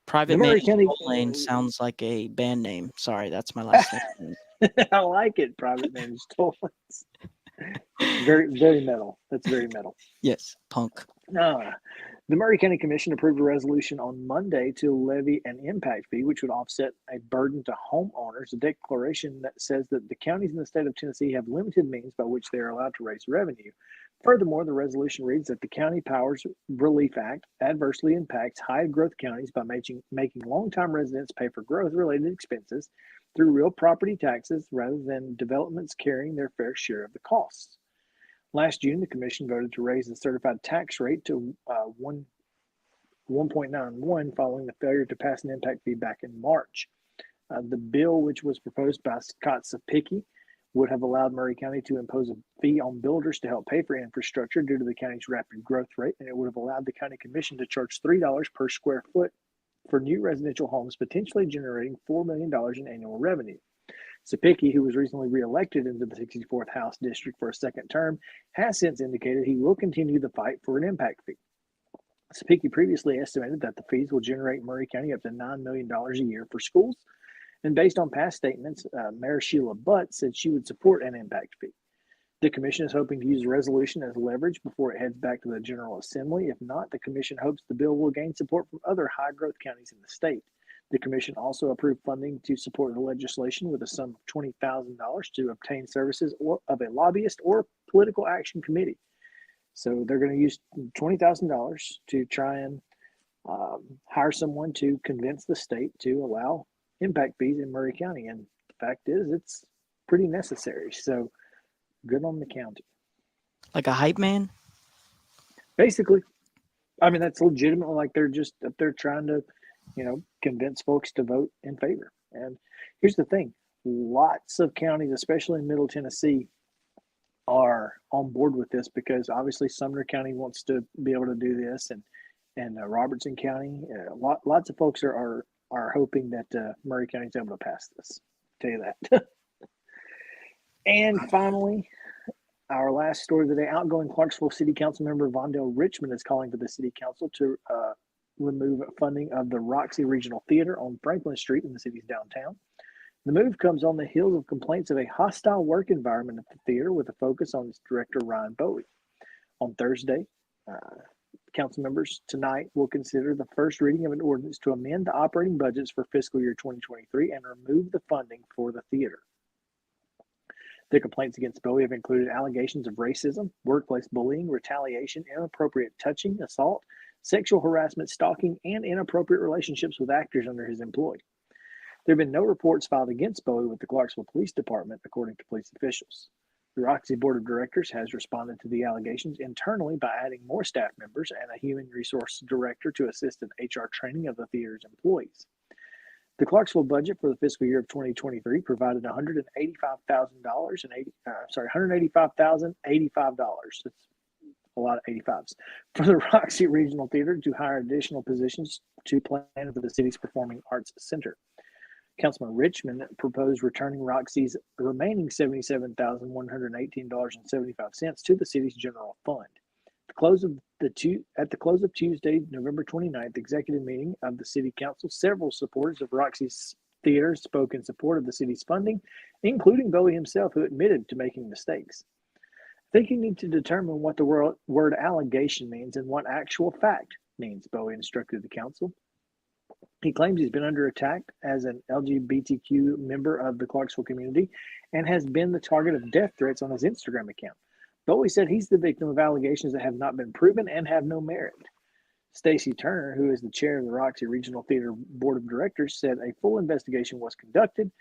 [SPEAKER 2] Private managed toll lane sounds like a band name. Sorry, that's my last thing.
[SPEAKER 1] I like it, private managed toll lanes. Very, very metal. That's very metal.
[SPEAKER 2] Yes, punk.
[SPEAKER 1] The Maury County Commission approved a resolution on Monday to levy an impact fee, which would offset a burden to homeowners. A declaration that says that the counties in the state of Tennessee have limited means by which they are allowed to raise revenue. Furthermore, the resolution reads that the County Powers Relief Act adversely impacts high-growth counties by making longtime residents pay for growth-related expenses through real property taxes rather than developments carrying their fair share of the costs. Last June, the Commission voted to raise the certified tax rate to 1.91 following the failure to pass an impact fee back in March. The bill, which was proposed by Scott Sapicki, would have allowed Murray County to impose a fee on builders to help pay for infrastructure due to the county's rapid growth rate, and it would have allowed the county commission to charge $3 per square foot for new residential homes, potentially generating $4 million in annual revenue. Sapicki, who was recently reelected into the 64th House District for a second term, has since indicated he will continue the fight for an impact fee. Sapicki previously estimated that the fees will generate Murray County up to $9 million a year for schools, and based on past statements, Mayor Sheila Butt said she would support an impact fee. The commission is hoping to use the resolution as leverage before it heads back to the General Assembly. If not, the commission hopes the bill will gain support from other high-growth counties in the state. The commission also approved funding to support the legislation with a sum of $20,000 to obtain services of a lobbyist or political action committee. So they're going to use $20,000 to try and hire someone to convince the state to allow impact fees in Murray County, and the fact is it's pretty necessary. So good on the county.
[SPEAKER 2] Like a hype man?
[SPEAKER 1] Basically. I mean, that's legitimate. Like they're just up there trying to, convince folks to vote in favor. And here's the thing. Lots of counties, especially in Middle Tennessee, are on board with this because obviously Sumner County wants to be able to do this, and Robertson County, lots of folks are hoping that Murray County is able to pass this. I'll tell you that. And finally, our last story of the day, outgoing Clarksville City Council member Vondell Richmond is calling for the City Council to remove funding of the Roxy Regional Theater on Franklin Street in the city's downtown. The move comes on the heels of complaints of a hostile work environment at the theater with a focus on its director, Ryan Bowie. On Thursday, council members tonight will consider the first reading of an ordinance to amend the operating budgets for fiscal year 2023 and remove the funding for the theater. The complaints against Bowie have included allegations of racism, workplace bullying, retaliation, inappropriate touching, assault, sexual harassment, stalking, and inappropriate relationships with actors under his employ. There have been no reports filed against Bowie with the Clarksville Police Department, according to police officials. The Roxy Board of Directors has responded to the allegations internally by adding more staff members and a human resource director to assist in HR training of the theater's employees. The Clarksville budget for the fiscal year of 2023 provided $185,085. That's a lot of 85s for the Roxy Regional Theater to hire additional positions to plan for the city's Performing Arts Center. Councilman Richmond proposed returning Roxy's remaining $77,118.75 to the city's general fund. At the close of Tuesday, November 29th, executive meeting of the City Council, several supporters of Roxy's theater spoke in support of the city's funding, including Bowie himself, who admitted to making mistakes. I think you need to determine what the word allegation means and what actual fact means, Bowie instructed the council. He claims he's been under attack as an LGBTQ member of the Clarksville community and has been the target of death threats on his Instagram account. Bowie said he's the victim of allegations that have not been proven and have no merit. Stacey Turner, who is the chair of the Roxy Regional Theater Board of Directors, said a full investigation was conducted,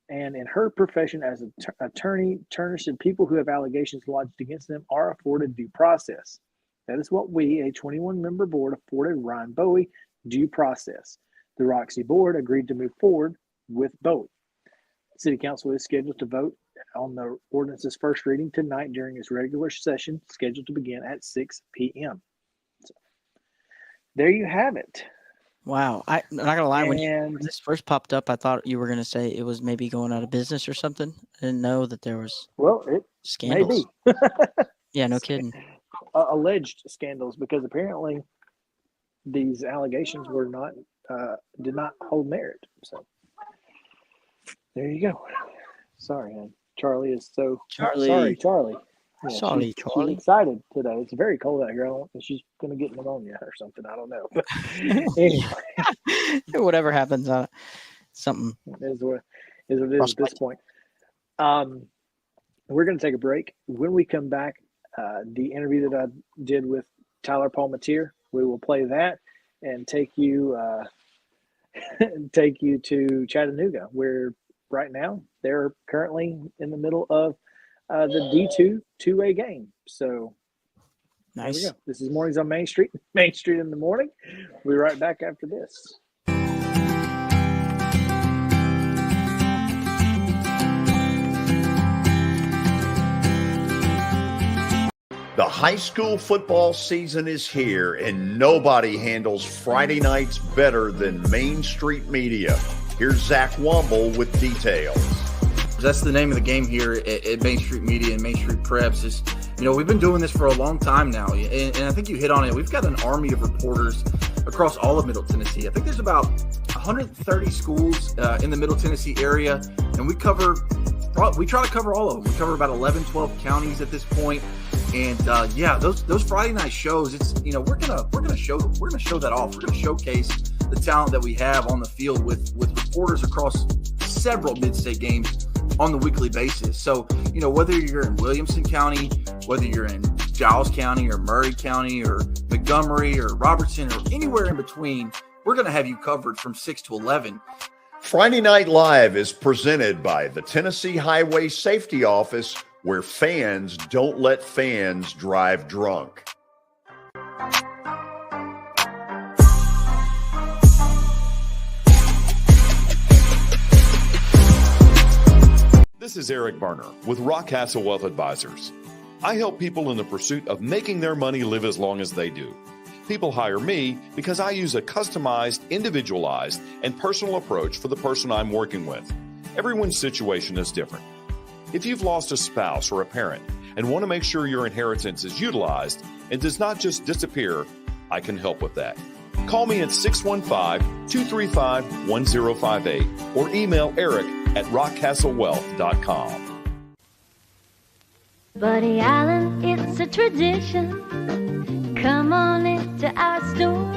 [SPEAKER 1] and in her profession as an attorney, Turner said people who have allegations lodged against them are afforded due process. That is what we, a 21-member board, afforded Ryan Bowie due process. The Roxy Board agreed to move forward with Bowie. City Council is scheduled to vote on the ordinance's first reading tonight during its regular session, scheduled to begin at 6 p.m. So, there you have it.
[SPEAKER 2] Wow. I'm not going to lie. When this first popped up, I thought you were going to say it was maybe going out of business or something. I didn't know that there was scandals.
[SPEAKER 1] Maybe.
[SPEAKER 2] Yeah, no kidding.
[SPEAKER 1] Alleged scandals, because apparently these allegations were not did not hold merit. So there you go. Sorry, man. Charlie is so sorry, Charlie. Yeah,
[SPEAKER 2] Sorry, Charlie.
[SPEAKER 1] She's excited today. It's very cold out here, and she's going to get pneumonia or something. I don't know. But anyway,
[SPEAKER 2] whatever happens, something
[SPEAKER 1] is what it is at this point. We're going to take a break. When we come back, the interview that I did with Tyler Palmatier. We will play that and take you to Chattanooga, where right now they're currently in the middle of the D2 2A game. So
[SPEAKER 2] nice.
[SPEAKER 1] There we go. This is Mornings on Main Street. Main Street in the morning. We'll be right back after this.
[SPEAKER 3] The high school football season is here, and nobody handles Friday nights better than Main Street Media. Here's Zach Womble with details.
[SPEAKER 14] That's the name of the game here at Main Street Media and Main Street Preps. Is, we've been doing this for a long time now, and I think you hit on it. We've got an army of reporters across all of Middle Tennessee. I think there's about 130 schools in the Middle Tennessee area, and we try to cover all of them. We cover about 11, 12 counties at this point. And those Friday night shows, it's we're gonna show that off. We're gonna showcase the talent that we have on the field with reporters across several mid-state games on the weekly basis. So whether you're in Williamson County, whether you're in Giles County or Murray County or Montgomery or Robertson or anywhere in between, we're gonna have you covered from 6 to 11.
[SPEAKER 3] Friday Night Live is presented by the Tennessee Highway Safety Office, where fans don't let fans drive drunk.
[SPEAKER 15] This is Eric Berner with Rockcastle Wealth Advisors. I help people in the pursuit of making their money live as long as they do. People hire me because I use a customized, individualized, and personal approach for the person I'm working with. Everyone's situation is different. If you've lost a spouse or a parent and want to make sure your inheritance is utilized and does not just disappear, I can help with that. Call me at 615-235-1058 or email eric@rockcastlewealth.com.
[SPEAKER 16] Buddy Allen, it's a tradition. Come on into our store.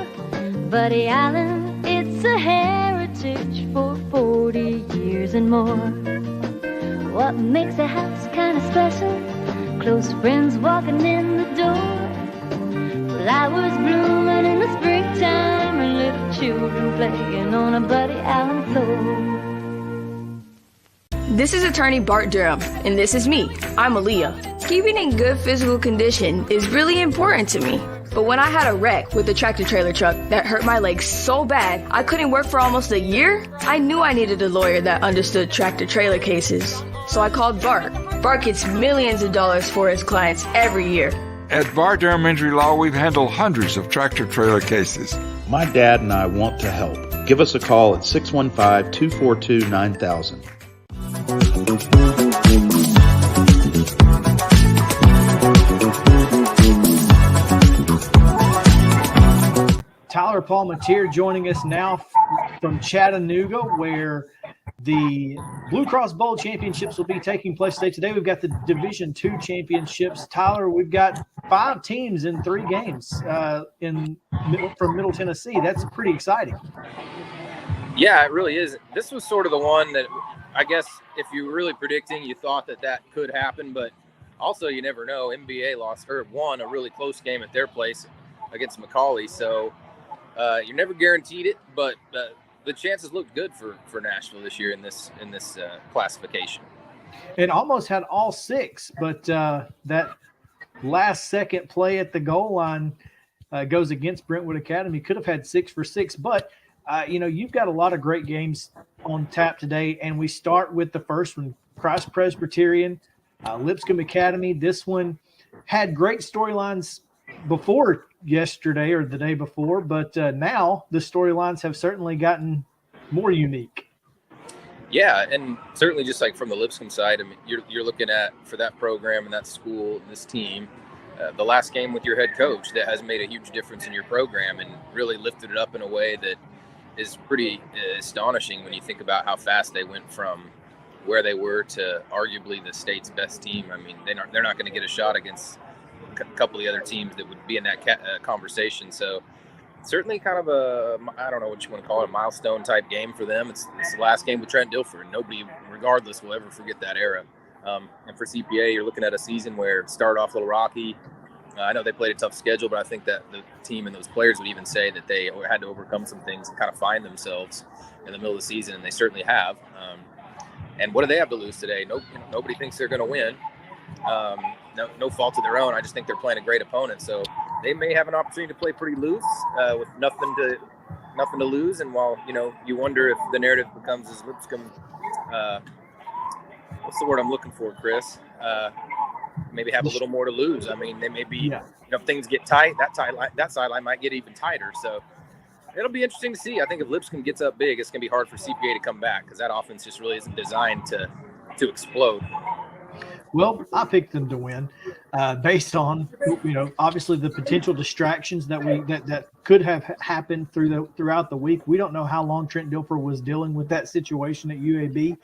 [SPEAKER 16] Buddy Allen, it's a heritage for 40 years and more. What makes a house kind of special? Close friends walking in the door. Flowers blooming in the springtime and little children playing on a Buddy Allen floor.
[SPEAKER 17] This is attorney Bart Durham, and this is me. I'm Aaliyah. Keeping in good physical condition is really important to me. But when I had a wreck with a tractor trailer truck that hurt my legs so bad I couldn't work for almost a year, I knew I needed a lawyer that understood tractor trailer cases. So I called Bart. Bart gets millions of dollars for his clients every year.
[SPEAKER 10] At Bart Durham Injury Law, we've handled hundreds of tractor trailer cases.
[SPEAKER 13] My dad and I want to help. Give us a call at 615-242-9000.
[SPEAKER 1] Tyler Palmatier joining us now from Chattanooga, where the Blue Cross Bowl championships will be taking place today. Today we've got the Division II championships. Tyler, we've got 5 teams in 3 games from Middle Tennessee. That's pretty exciting.
[SPEAKER 18] Yeah, it really is. This was sort of the one that I guess if you were really predicting, you thought that could happen, but also you never know. MBA won a really close game at their place against McCauley, so you're never guaranteed it, but the chances look good for Nashville this year in this classification.
[SPEAKER 1] It almost had all 6, but that last second play at the goal line goes against Brentwood Academy. Could have had 6 for 6, but you've got a lot of great games on tap today, and we start with the first one, Christ Presbyterian, Lipscomb Academy. This one had great storylines before yesterday or the day before, but now the storylines have certainly gotten more unique.
[SPEAKER 18] Yeah, and certainly just like from the Lipscomb side, I mean, you're looking at, for that program and that school, this team, the last game with your head coach that has made a huge difference in your program and really lifted it up in a way that is pretty astonishing when you think about how fast they went from where they were to arguably the state's best team. I mean, they're not going to get a shot against a couple of the other teams that would be in that conversation. So certainly kind of I don't know what you want to call it, a milestone type game for them. It's the last game with Trent Dilfer. Nobody, regardless, will ever forget that era. And for CPA, you're looking at a season where it started off a little rocky. I know they played a tough schedule, but I think that the team and those players would even say that they had to overcome some things and kind of find themselves in the middle of the season, and they certainly have. And what do they have to lose today? Nobody thinks they're going to win. No fault of their own. I just think they're playing a great opponent, so they may have an opportunity to play pretty loose with nothing to lose. And while you wonder if the narrative becomes as Lipscomb, what's the word I'm looking for, Chris? Maybe have a little more to lose. I mean, they may be, if things get tight, that sideline might get even tighter. So it'll be interesting to see. I think if Lipscomb gets up big, it's going to be hard for CPA to come back because that offense just really isn't designed to explode.
[SPEAKER 1] Well, I picked them to win based on, obviously the potential distractions that could have happened throughout the week. We don't know how long Trent Dilfer was dealing with that situation at UAB.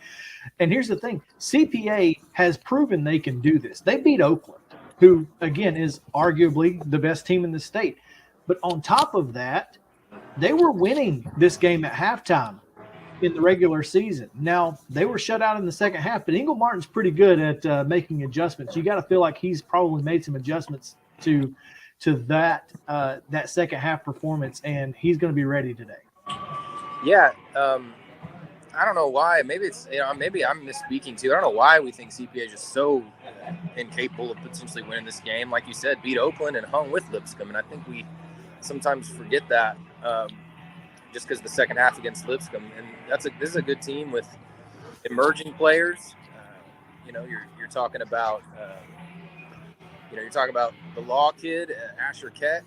[SPEAKER 1] And here's the thing, CPA has proven they can do this. They beat Oakland, who, again, is arguably the best team in the state. But on top of that, they were winning this game at halftime in the regular season. Now, they were shut out in the second half, but Ingle Martin's pretty good at making adjustments. You got to feel like he's probably made some adjustments to that second half performance, and he's going to be ready today.
[SPEAKER 18] Yeah, I don't know why. Maybe it's maybe I'm misspeaking too. I don't know why we think CPA is just so incapable of potentially winning this game. Like you said, beat Oakland and hung with Lipscomb, and I think we sometimes forget that. Just because the second half against Lipscomb, and this is a good team with emerging players. You're talking about the Law kid, Asher Keck.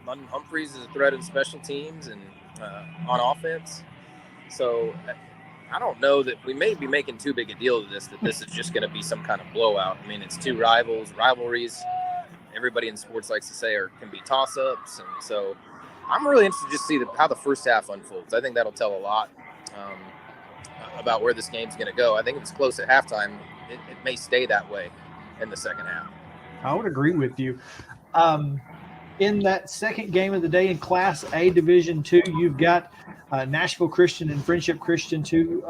[SPEAKER 18] London Humphreys is a threat in special teams and on offense. So I don't know that we may be making too big a deal of this, that this is just going to be some kind of blowout. I mean, it's two rivalries. Everybody in sports likes to say can be toss-ups, and so I'm really interested to just see how the first half unfolds. I think that'll tell a lot about where this game's going to go. I think if it's close at halftime, it may stay that way in the second half.
[SPEAKER 1] I would agree with you. In that second game of the day in Class A Division II, you've got Nashville Christian and Friendship Christian II,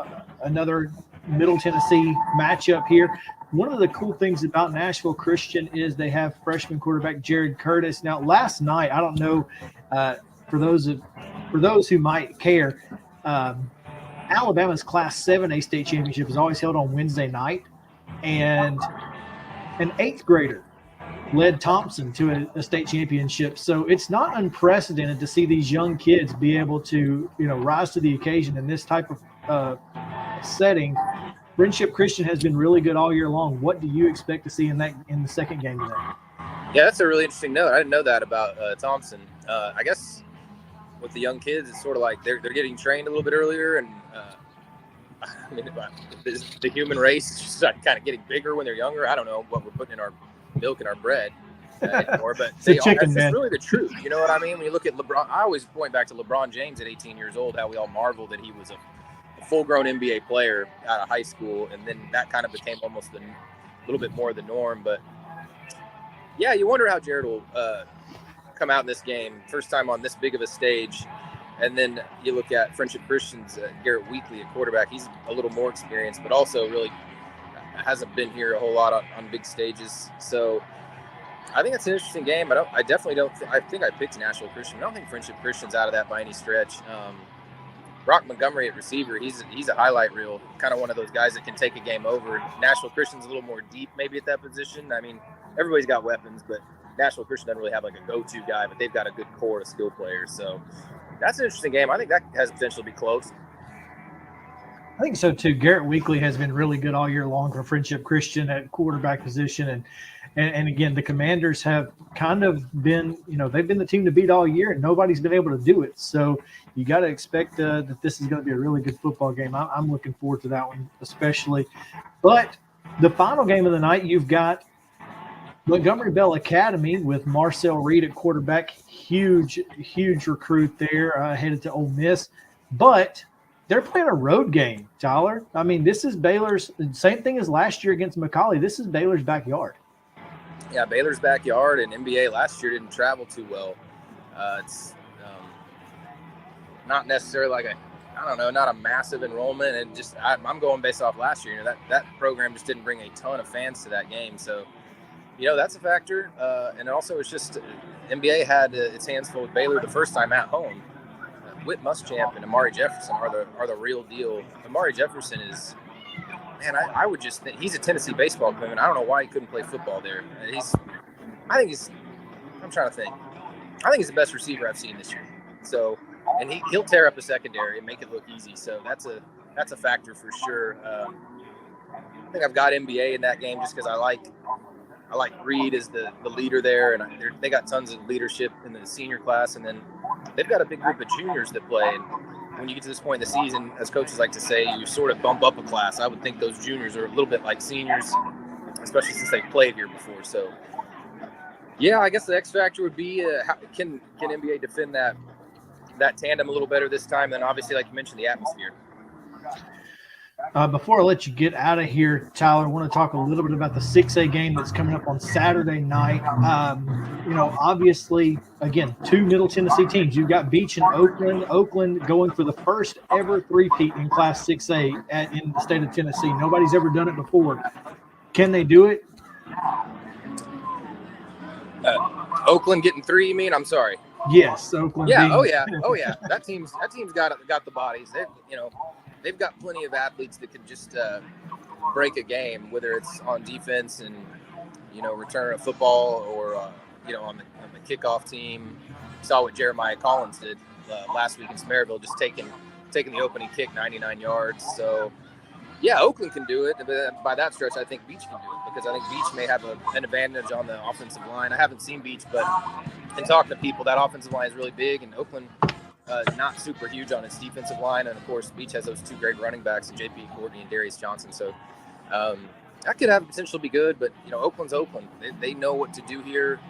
[SPEAKER 1] another Middle Tennessee matchup here. One of the cool things about Nashville Christian is they have freshman quarterback Jared Curtis. Now, last night, I don't know, for those who might care, Alabama's Class 7A state championship is always held on Wednesday night, and an eighth grader led Thompson to a state championship. So it's not unprecedented to see these young kids be able to, rise to the occasion in this type of setting. Friendship Christian has been really good all year long. What do you expect to see in the second game today?
[SPEAKER 18] Yeah, that's a really interesting note. I didn't know that about Thompson. I guess with the young kids, it's sort of like they're getting trained a little bit earlier, and the human race is just kind of getting bigger when they're younger. I don't know what we're putting in our milk and our bread anymore, but that's just really the truth. You know what I mean? When you look at LeBron, I always point back to LeBron James at 18 years old, how we all marvel that he was a full-grown NBA player out of high school, and then that kind of became almost a little bit more the norm. But yeah, you wonder how Jared will come out in this game, first time on this big of a stage. And then you look at Friendship Christian's Garrett Weekly, a quarterback. He's a little more experienced, but also really hasn't been here a whole lot on big stages. So I think it's an interesting game. I definitely don't. I think I picked Nashville Christian. I don't think Friendship Christian's out of that by any stretch. Brock Montgomery at receiver, he's a highlight reel, kind of one of those guys that can take a game over. Nashville Christian's a little more deep maybe at that position. I mean, everybody's got weapons, but Nashville Christian doesn't really have like a go-to guy, but they've got a good core of skill players. So that's an interesting game. I think that has potential to be close.
[SPEAKER 1] I think so too. Garrett Weekly has been really good all year long for Friendship Christian at quarterback position, and again, the Commanders have kind of been, they've been the team to beat all year, and nobody's been able to do it. So you got to expect that this is going to be a really good football game. I'm looking forward to that one especially. But the final game of the night, you've got Montgomery Bell Academy with Marcel Reed at quarterback. Huge recruit there, headed to Ole Miss. But they're playing a road game, Tyler. I mean, this is Baylor's – same thing as last year against McCallie. This is Baylor's backyard.
[SPEAKER 18] Yeah, Baylor's backyard, and NBA last year didn't travel too well. It's not necessarily like I don't know, not a massive enrollment, and just I'm going based off last year. That program just didn't bring a ton of fans to that game, so that's a factor. And also, it's just NBA had its hands full with Baylor the first time at home. Whit Muschamp and Amari Jefferson are the real deal. Amari Jefferson is, man, I would just think he's a Tennessee baseball player, and I don't know why he couldn't play football there. I'm trying to think. I think he's the best receiver I've seen this year. So, and he'll tear up a secondary and make it look easy. So that's a factor for sure. I think I've got NBA in that game just because I like Reed as the leader there, and they got tons of leadership in the senior class, and then they've got a big group of juniors that play. And when you get to this point in the season, as coaches like to say, you sort of bump up a class. I would think those juniors are a little bit like seniors, especially since they've played here before. So, yeah, I guess the X factor would be can NBA defend that tandem a little better this time? Then obviously, like you mentioned, the atmosphere.
[SPEAKER 19] Before I let you get out of here, Tyler, I want to talk a little bit about the 6A game that's coming up on Saturday night. Obviously, again, two Middle Tennessee teams. You've got Beach and Oakland. Oakland going for the first ever three-peat in Class 6A in the state of Tennessee. Nobody's ever done it before. Can they do it?
[SPEAKER 18] Oakland getting 3, you mean? I'm sorry.
[SPEAKER 19] Yes, Oakland.
[SPEAKER 18] Yeah. Oh yeah. That team's got the bodies. They've got plenty of athletes that can just break a game, whether it's on defense and return a football or on the kickoff team. Saw what Jeremiah Collins did last week in Smareville, just taking the opening kick 99 yards. So yeah, Oakland can do it. But by that stretch, I think Beach can do it because I think Beach may have an advantage on the offensive line. I haven't seen Beach, but in talking to people, that offensive line is really big, and Oakland not super huge on its defensive line. And of course, Beach has those two great running backs, and JP Courtney and Darius Johnson. So that could have potential to be good. But Oakland's Oakland. They know what to do here.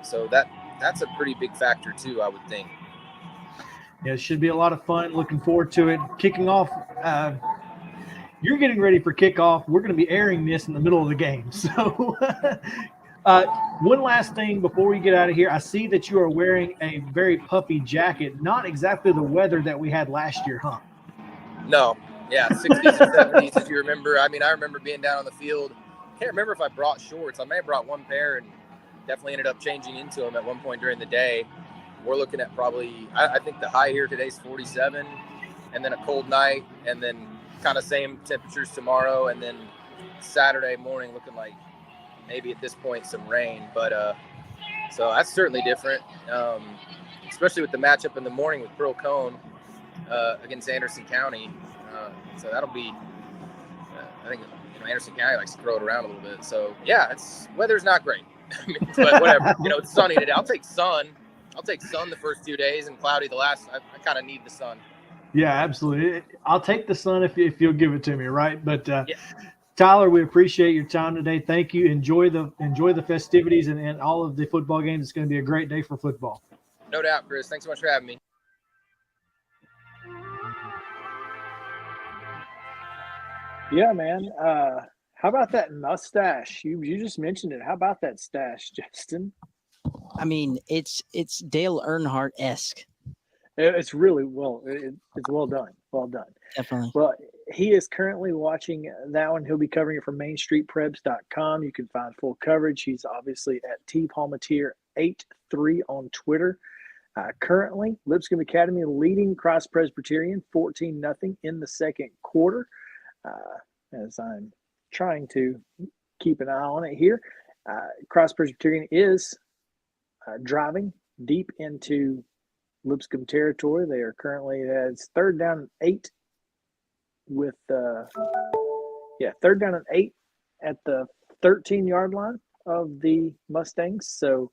[SPEAKER 18] So that's a pretty big factor too, I would think.
[SPEAKER 19] Yeah, it should be a lot of fun. Looking forward to it. Kicking off. You're getting ready for kickoff. We're going to be airing this in the middle of the game. So one last thing before we get out of here. I see that you are wearing a very puffy jacket. Not exactly the weather that we had last year, huh?
[SPEAKER 18] No. Yeah, 60s and 70s, if you remember. I mean, I remember being down on the field. Can't remember if I brought shorts. I may have brought one pair and definitely ended up changing into them at one point during the day. We're looking at probably, I think the high here today is 47, and then a cold night, and then kind of same temperatures tomorrow, and then Saturday morning looking like maybe at this point some rain. But so that's certainly different, especially with the matchup in the morning with Pearl Cone against Anderson County. So that'll be, I think Anderson County likes to throw it around a little bit. So yeah, weather's not great, but whatever. It's sunny today. I'll take sun the first 2 days and cloudy the last. I kind of need the sun.
[SPEAKER 19] Yeah, absolutely. I'll take the sun if you'll give it to me, right? But yeah. Tyler, we appreciate your time today. Thank you. Enjoy the festivities and all of the football games. It's going to be a great day for football.
[SPEAKER 18] No doubt, Chris. Thanks so much for having me.
[SPEAKER 1] Yeah, man. How about that mustache? You just mentioned it. How about that stash, Justin?
[SPEAKER 2] I mean, it's Dale Earnhardt-esque.
[SPEAKER 1] It's really it's well done. Well done. Definitely. Well, he is currently watching that one. He'll be covering it from MainStreetPrebs.com. You can find full coverage. He's obviously at tpalmatier83 on Twitter. Currently, Lipscomb Academy leading Christ Presbyterian 14-0 in the second quarter. As I'm trying to keep an eye on it here, Christ Presbyterian is driving deep into Lipscomb territory. They are currently it's 3rd down and 8 with 3rd down and 8 at the 13-yard line of the Mustangs. So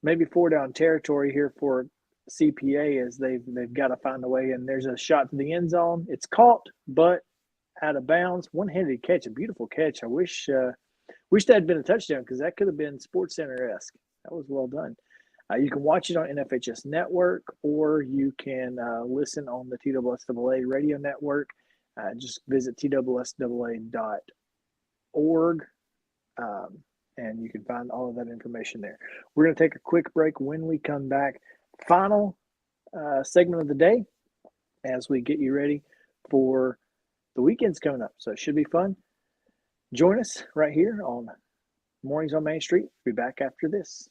[SPEAKER 1] maybe 4 down territory here for CPA as they've got to find a way. And there's a shot to the end zone. It's caught, but out of bounds. One-handed catch, a beautiful catch. I wish that had been a touchdown because that could have been Sports Center-esque. That was well done. You can watch it on NFHS Network, or you can listen on the TSSAA radio network. Just visit TSSAA.org, and you can find all of that information there. We're going to take a quick break. When we come back, final segment of the day, as we get you ready for the weekends coming up. So it should be fun. Join us right here on Mornings on Main Street. We'll be back after this.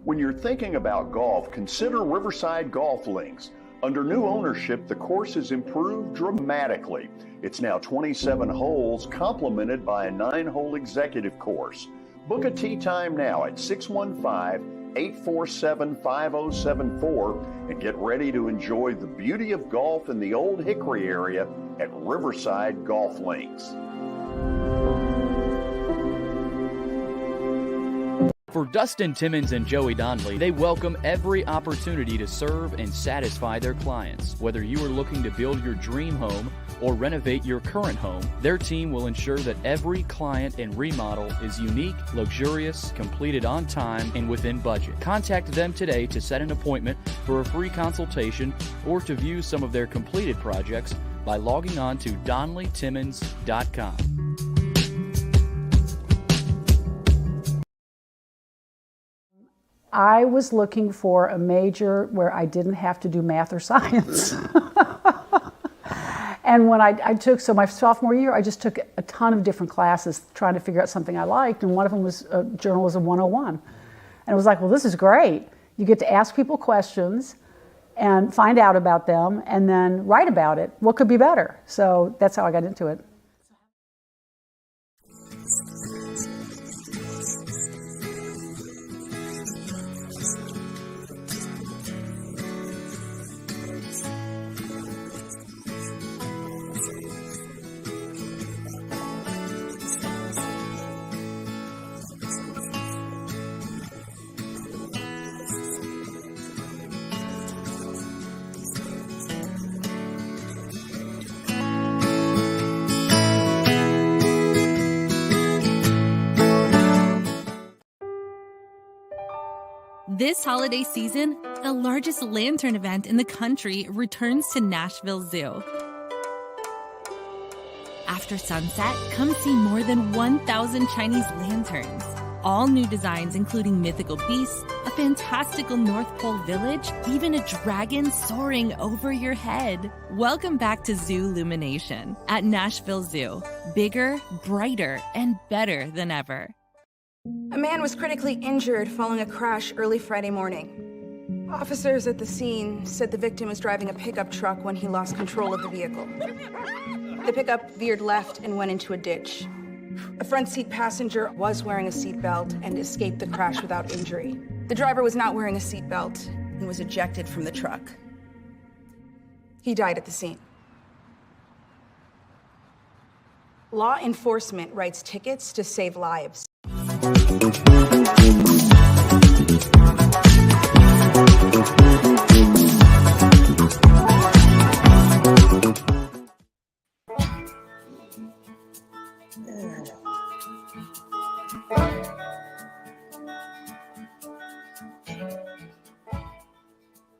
[SPEAKER 3] When you're thinking about golf, consider Riverside Golf Links. Under new ownership, the course has improved dramatically. It's now 27 holes, complemented by a 9-hole executive course. Book a tee time now at 615-847-5074 and get ready to enjoy the beauty of golf in the Old Hickory area at Riverside Golf Links.
[SPEAKER 20] For Dustin Timmons and Joey Donnelly, they welcome every opportunity to serve and satisfy their clients. Whether you are looking to build your dream home or renovate your current home, their team will ensure that every client and remodel is unique, luxurious, completed on time, and within budget. Contact them today to set an appointment for a free consultation or to view some of their completed projects by logging on to DonnellyTimmons.com.
[SPEAKER 21] I was looking for a major where I didn't have to do math or science. And when I took, so my sophomore year, I just took a ton of different classes trying to figure out something I liked, and one of them was Journalism 101. And it was like, well, this is great. You get to ask people questions and find out about them and then write about it. What could be better? So that's how I got into it.
[SPEAKER 4] This holiday season, the largest lantern event in the country returns to Nashville Zoo. After sunset, come see more than 1,000 Chinese lanterns. All new designs including mythical beasts, a fantastical North Pole village, even a dragon soaring over your head. Welcome back to Zoo Illumination at Nashville Zoo. Bigger, brighter, and better than ever.
[SPEAKER 5] A man was critically injured following a crash early Friday morning. Officers at the scene said the victim was driving a pickup truck when he lost control of the vehicle. The pickup veered left and went into a ditch. A front seat passenger was wearing a seatbelt and escaped the crash without injury. The driver was not wearing a seatbelt and was ejected from the truck. He died at the scene. Law enforcement writes tickets to save lives.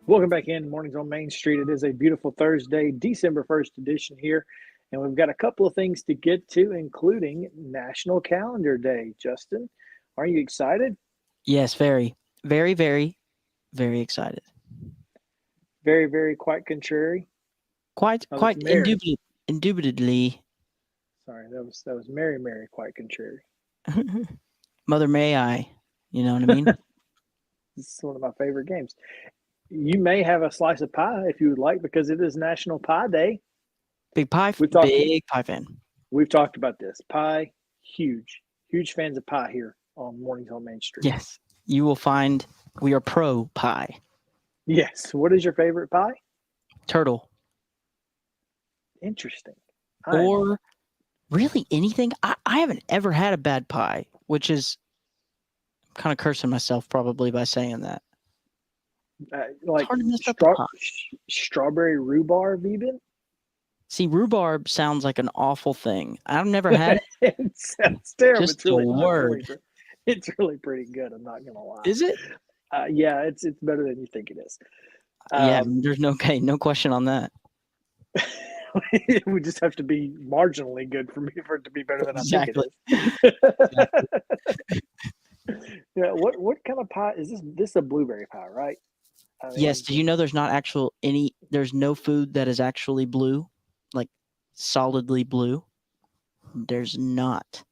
[SPEAKER 1] Welcome back in Mornings on Main Street. It is a beautiful Thursday, December 1st edition here, and we've got a couple of things to get to, including National Calendar Day. Justin, are you excited?
[SPEAKER 2] Yes, very, very, very, very excited.
[SPEAKER 1] Very, very quite contrary.
[SPEAKER 2] Quite indubitably.
[SPEAKER 1] Sorry, that was Mary, quite contrary.
[SPEAKER 2] Mother may I, you know what I mean?
[SPEAKER 1] This is one of my favorite games. You may have a slice of pie if you would like, because it is National Pie Day.
[SPEAKER 2] Big pie fan.
[SPEAKER 1] We've talked about this. Pie, huge fans of pie here on Mornings on Main Street.
[SPEAKER 2] Yes, you will find we are pro pie.
[SPEAKER 1] Yes. What is your favorite pie?
[SPEAKER 2] Turtle.
[SPEAKER 1] Interesting.
[SPEAKER 2] Or really anything. I haven't ever had a bad pie, which is kind of cursing myself probably by saying that.
[SPEAKER 1] Like strawberry rhubarb even?
[SPEAKER 2] See, rhubarb sounds like an awful thing. I've never had it.
[SPEAKER 1] It sounds terrible.
[SPEAKER 2] Just it's really a word.
[SPEAKER 1] It's really pretty good. I'm not gonna lie.
[SPEAKER 2] Is it?
[SPEAKER 1] Yeah, it's better than you think it is.
[SPEAKER 2] Yeah, there's no question on that.
[SPEAKER 1] It would just have to be marginally good for it to be better than I think it is. Yeah, what kind of pie is this? This is a blueberry pie, right? I mean,
[SPEAKER 2] Yes. Did you know there's no food that is actually blue, like solidly blue? There's not.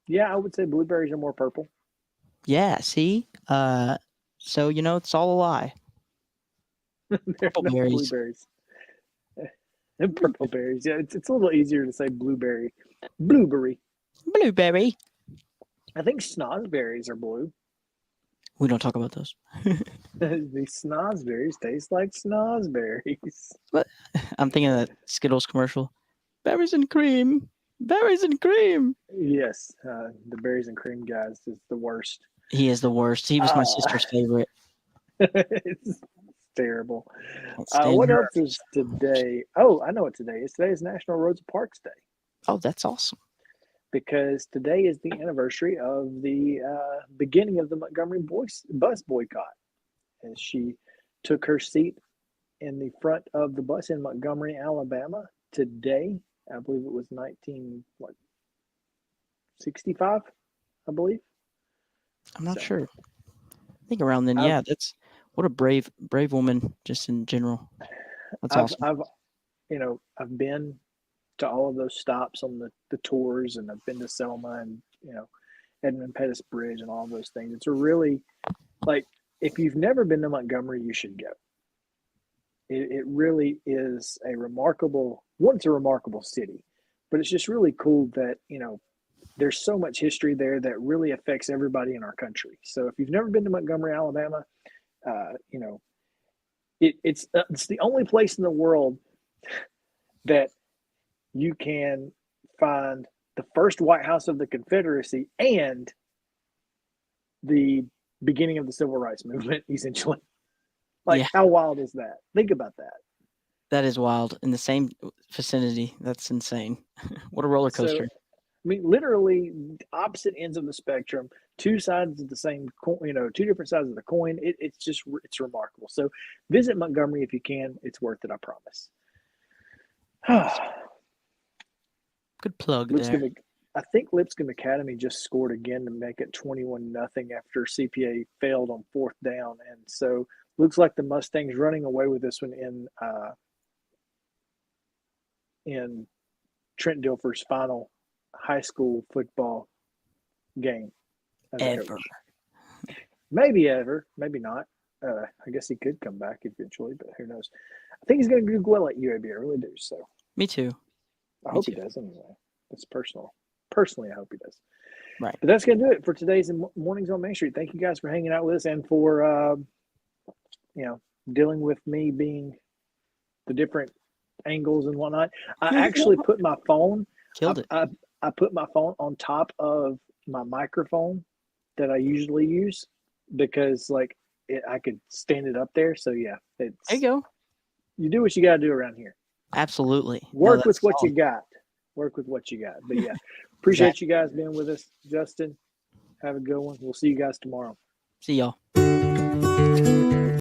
[SPEAKER 1] yeah, I would say blueberries are more purple.
[SPEAKER 2] Yeah. See. So it's all a lie.
[SPEAKER 1] There are
[SPEAKER 2] Purple
[SPEAKER 1] no
[SPEAKER 2] berries.
[SPEAKER 1] blueberries. And purple berries. Yeah, it's a little easier to say blueberry. Blueberry.
[SPEAKER 2] Blueberry.
[SPEAKER 1] I think snozberries are blue.
[SPEAKER 2] We don't talk about those.
[SPEAKER 1] These snozberries taste like snozberries.
[SPEAKER 2] But I'm thinking of that Skittles commercial. Berries and cream. Berries and cream.
[SPEAKER 1] Yes, the berries and cream guys is the worst.
[SPEAKER 2] He is the worst. He was my sister's favorite.
[SPEAKER 1] It's terrible.
[SPEAKER 2] Can't stand
[SPEAKER 1] What
[SPEAKER 2] her.
[SPEAKER 1] else is today? Oh, I know what today is. Today is National Roads and Parks Day
[SPEAKER 2] Oh, that's awesome.
[SPEAKER 1] because today is the anniversary of the beginning of the Montgomery bus boycott. As she took her seat in the front of the bus in Montgomery, Alabama today. I believe it was 1965, I believe.
[SPEAKER 2] I'm not sure. I think around then, yeah. That's what a brave woman, just in general. That's awesome.
[SPEAKER 1] I've been to all of those stops on the tours, and I've been to Selma and Edmund Pettus Bridge and all of those things. It's a really if you've never been to Montgomery, you should go. It really is a remarkable city, but it's just really cool that there's so much history there that really affects everybody in our country. So if you've never been to Montgomery, Alabama, it's the only place in the world that you can find the first White House of the Confederacy and the beginning of the Civil Rights Movement, essentially. How wild is that? Think about that.
[SPEAKER 2] That is wild. In the same vicinity. That's insane. What a roller coaster.
[SPEAKER 1] So, I mean, literally opposite ends of the spectrum, two sides of the same coin, two different sides of the coin. It's remarkable. So visit Montgomery if you can. It's worth it, I promise.
[SPEAKER 2] Good plug there.
[SPEAKER 1] I think Lipscomb Academy just scored again to make it 21-0 after CPA failed on fourth down. And so looks like the Mustangs running away with this one in Trent Dilfer's final high school football game.
[SPEAKER 2] Ever.
[SPEAKER 1] Maybe ever, maybe not. I guess he could come back eventually, but who knows? I think he's going to do well at UAB. I really do. So
[SPEAKER 2] me too.
[SPEAKER 1] I hope he does anyway. It's personal. Personally, I hope he does.
[SPEAKER 2] Right.
[SPEAKER 1] But that's going to do it for today's Mornings on Main Street. Thank you guys for hanging out with us and for dealing with me being the different angles and whatnot. I actually put my phone.
[SPEAKER 2] Killed it.
[SPEAKER 1] I put my phone on top of my microphone that I usually use because I could stand it up there. So yeah,
[SPEAKER 2] there you go.
[SPEAKER 1] You do what you got to do around here.
[SPEAKER 2] Absolutely.
[SPEAKER 1] Work with what you got. Work with what you got. But yeah, appreciate you guys being with us. Justin, have a good one. We'll see you guys tomorrow.
[SPEAKER 2] See y'all.